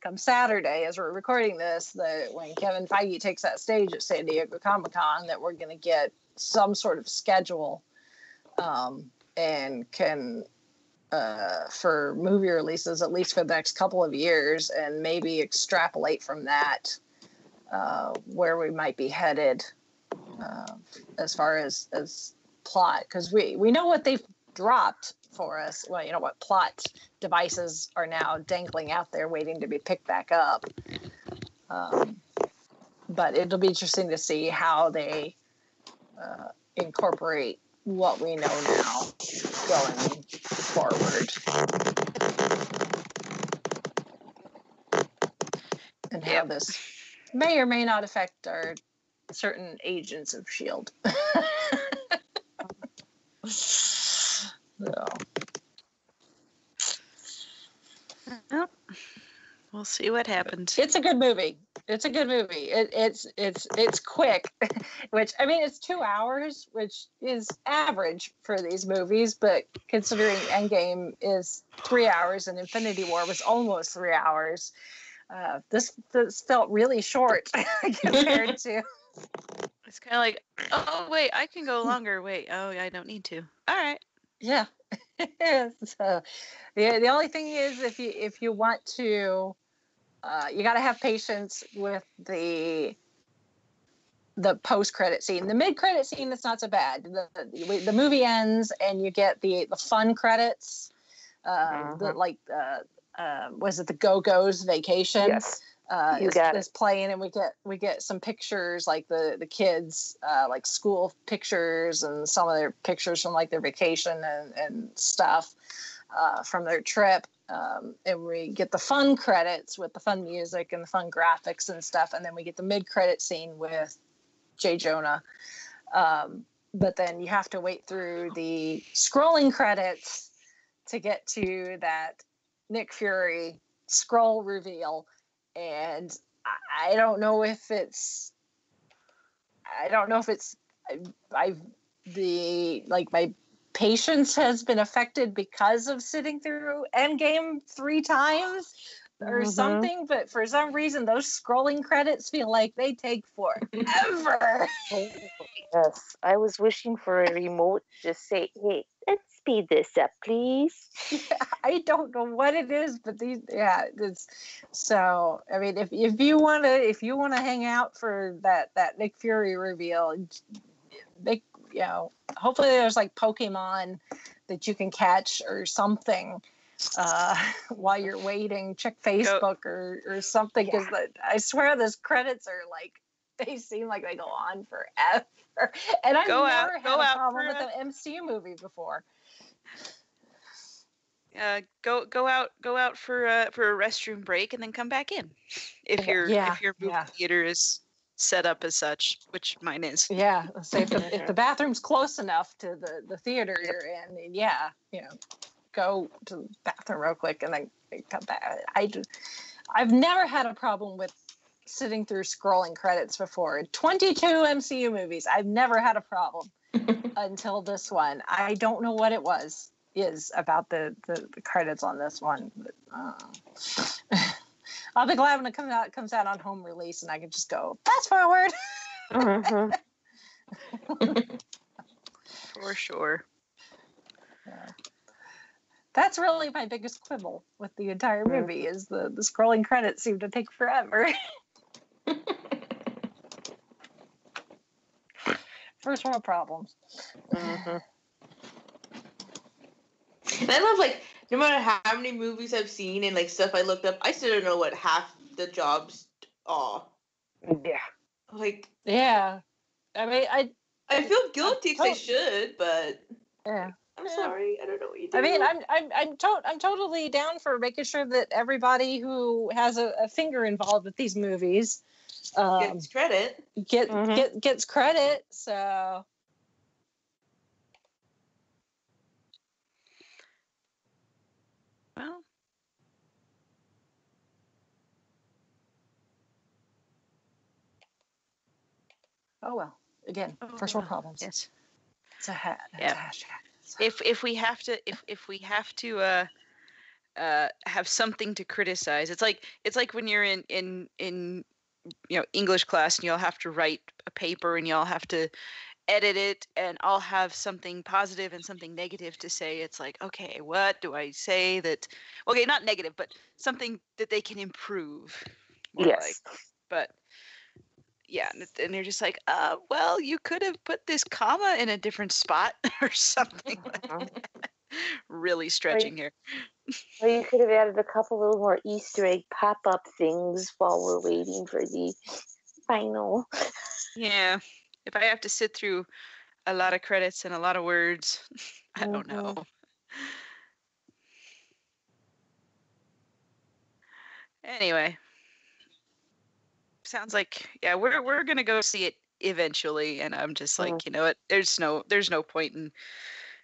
come Saturday, as we're recording this, when Kevin Feige takes that stage at San Diego Comic-Con, that we're going to get some sort of schedule and can, for movie releases, at least for the next couple of years, and maybe extrapolate from that where we might be headed as far as plot, because we know what they've dropped for us. Well, what plot devices are now dangling out there waiting to be picked back up. But it'll be interesting to see how they incorporate what we know now going forward. And how this may or may not affect our certain agents of S.H.I.E.L.D. So. Well, we'll see what happens. It's a good movie. It's quick, which, I mean, it's 2 hours, which is average for these movies, but considering Endgame is 3 hours and Infinity War was almost 3 hours, this felt really short compared to. It's kind of like, oh wait, I can go longer. Wait, oh, I don't need to. All right. Yeah. So the only thing is, if you want to, you got to have patience with the post-credit scene. The mid-credit scene, it's not so bad. The movie ends and you get the fun credits, was it the Go-Go's Vacation? Yes. Is playing, and we get some pictures, like the kids, like school pictures and some of their pictures from like their vacation and stuff from their trip. And we get the fun credits with the fun music and the fun graphics and stuff. And then we get the mid-credit scene with J. Jonah. But then you have to wait through the scrolling credits to get to that Nick Fury scroll reveal. And I don't know if it's my patience has been affected because of sitting through Endgame 3 times or something, but for some reason those scrolling credits feel like they take forever. Yes, I was wishing for a remote to just say, "Hey, let's speed this up, please." Yeah, I don't know what it is, but it's so. I mean, if you want to hang out for that Nick Fury reveal, hopefully there's like Pokemon that you can catch or something while you're waiting. Check Facebook or something, because I swear those credits are like, they seem like they go on forever. And I've never had a problem with an MCU movie before. Go out for a restroom break and then come back in. If your movie theater is set up as such, which mine is. Yeah, say if the bathroom's close enough to the theater you're in, go to the bathroom real quick and then come back. I've never had a problem with sitting through scrolling credits before. 22 MCU movies, I've never had a problem until this one. I don't know what it is about the credits on this one. But, I'll be glad when it comes out on home release and I can just go fast forward. For sure. That's really my biggest quibble with the entire movie is the scrolling credits seem to take forever. First world problems. And I love, like, no matter how many movies I've seen and, like, stuff I looked up, I still don't know what half the jobs are. Yeah. Like, yeah. I mean, I feel guilty because I should, but yeah. I'm sorry. I don't know what you do. I mean, I'm totally down for making sure that everybody who has a finger involved with these movies gets credit. Gets credit. So. Well, Oh well. Again, Oh, first world well, problems. yes. It's a hat. Yeah. It's a hashtag. If we have to have something to criticize, it's like when you're in English class and you'll have to write a paper and you'll have to edit it, and I'll have something positive and something negative to say. It's like, okay, what do I say that, okay, not negative, but something that they can improve, more like. Yes. But yeah, and they're just like, well, you could have put this comma in a different spot or something. Really stretching here. Or you could have added a couple little more Easter egg pop-up things while we're waiting for the final. Yeah, if I have to sit through a lot of credits and a lot of words, I don't know. Anyway, sounds like, yeah, we're gonna go see it eventually, and I'm just like, you know what? There's no point in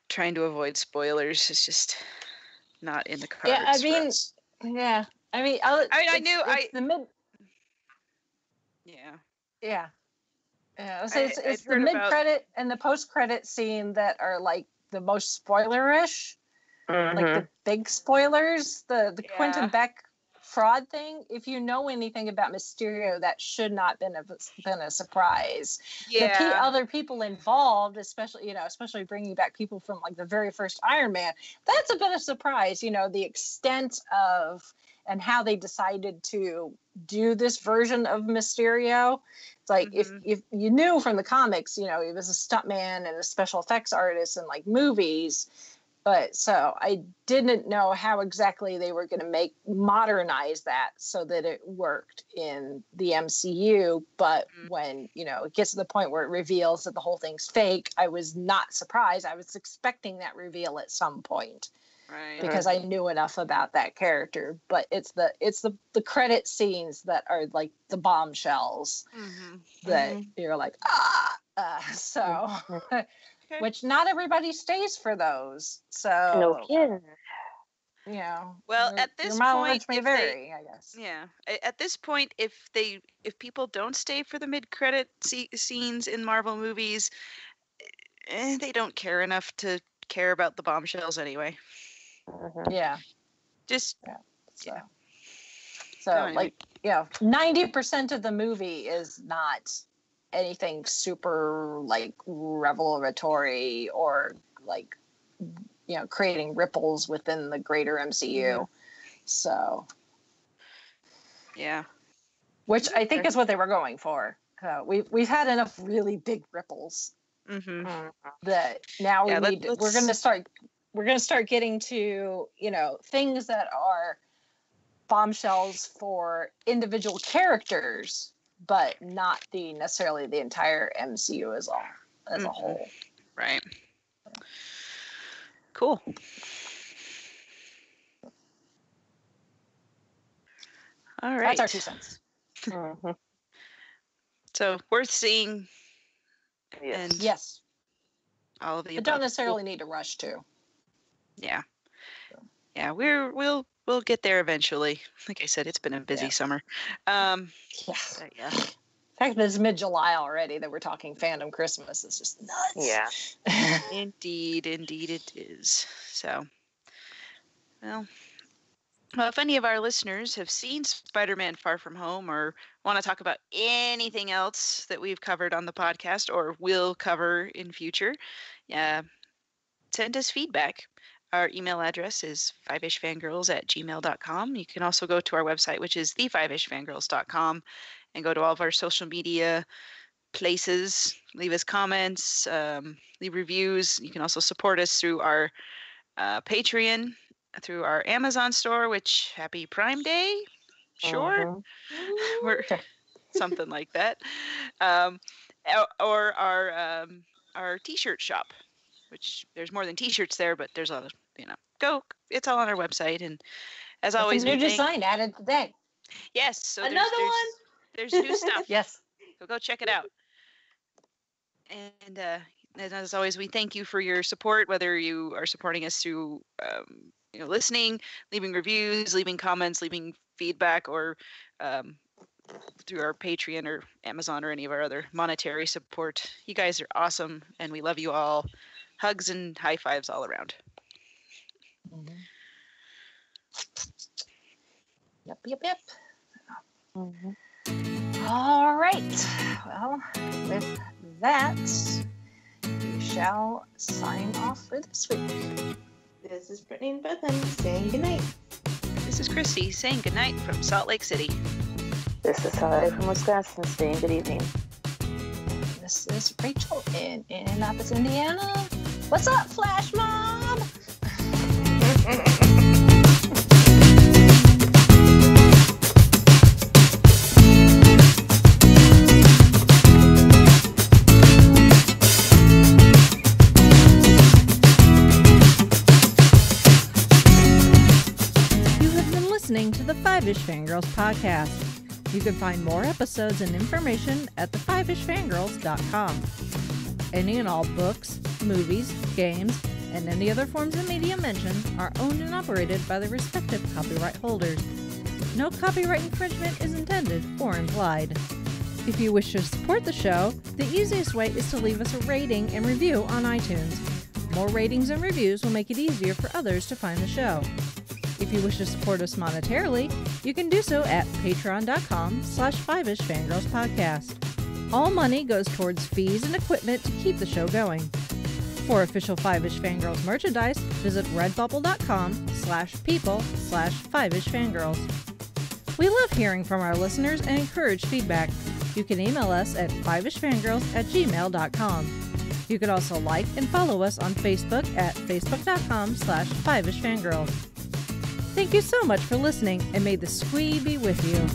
trying to avoid spoilers. It's just not in the cards. Yeah, I for mean, us. yeah, I mean, I knew it's the mid. Yeah. Yeah. Yeah, so it's I'd the heard mid about. credit and the post credit scene that are like the most spoilerish, like the big spoilers, the Yeah. Quentin Beck fraud thing. If you know anything about Mysterio, that should not been a surprise. Yeah. The other people involved, especially bringing back people from like the very first Iron Man, that's a bit of surprise. The extent of and how they decided to do this version of Mysterio. It's like if you knew from the comics, he was a stuntman and a special effects artist in like movies. But so I didn't know how exactly they were going to modernize that so that it worked in the MCU. But when, it gets to the point where it reveals that the whole thing's fake, I was not surprised. I was expecting that reveal at some point. Right. Because I knew enough about that character. But it's the credit scenes that are like the bombshells that you're like, so... Okay. Which not everybody stays for those. So no kidding. Well, at this your point, mileage may vary, I guess. Yeah. At this point, if people don't stay for the mid-credit scenes in Marvel movies, they don't care enough to care about the bombshells anyway. Yeah. Just So anyway. 90% of the movie is not anything super like revelatory or like creating ripples within the greater MCU. So yeah, which I think is what they were going for. We've had enough really big ripples that now we're going to start getting to things that are bombshells for individual characters, but not necessarily the entire MCU as a whole. Right. Cool. All right. That's our 2 cents. So worth seeing. Yes. And yes. All of the above. Don't necessarily need to rush to. Yeah. Yeah, we'll get there eventually. Like I said, it's been a busy summer. Yeah. Yeah. The fact that it's mid-July already that we're talking fandom Christmas is just nuts. Yeah. Indeed it is. So, well, if any of our listeners have seen Spider-Man Far From Home or want to talk about anything else that we've covered on the podcast or will cover in future, send us feedback. Our email address is 5ishfangirls@gmail.com. You can also go to our website, which is the5ishfangirls.com, and go to all of our social media places. Leave us comments, leave reviews. You can also support us through our Patreon, through our Amazon store, which happy Prime Day. Sure. We're something like that. Or our t-shirt shop, which there's more than t-shirts there, but there's a it's all on our website. And as always, new design added today. Yes. So there's new stuff. Yes. So go check it out. And as always, we thank you for your support, whether you are supporting us through listening, leaving reviews, leaving comments, leaving feedback, or through our Patreon or Amazon or any of our other monetary support. You guys are awesome, and we love you all. Hugs and high fives all around. Mm-hmm. Yep. Mm-hmm. All right. Well, with that, we shall sign off for this week. This is Brittany and Bethany saying goodnight. This is Christy saying goodnight from Salt Lake City. This is Sally from Wisconsin saying good evening. This is Rachel in Indianapolis, Indiana. What's up, Flash Mob? You have been listening to the Five-ish Fangirls podcast. You can find more episodes and information at thefivishfangirls.com. Any and all books, movies, games, and any other forms of media mentioned are owned and operated by the respective copyright holders. No copyright infringement is intended or implied. If you wish to support the show, the easiest way is to leave us a rating and review on iTunes. More ratings and reviews will make it easier for others to find the show. If you wish to support us monetarily, you can do so at patreon.com/5ishfangirlspodcast. All money goes towards fees and equipment to keep the show going. For official Five-ish Fangirls merchandise, visit redbubble.com/people/5ishfangirls. We love hearing from our listeners and encourage feedback. You can email us at fiveishfangirls@gmail.com. You can also like and follow us on Facebook at facebook.com/5ishfangirls. Thank you so much for listening, and may the squee be with you.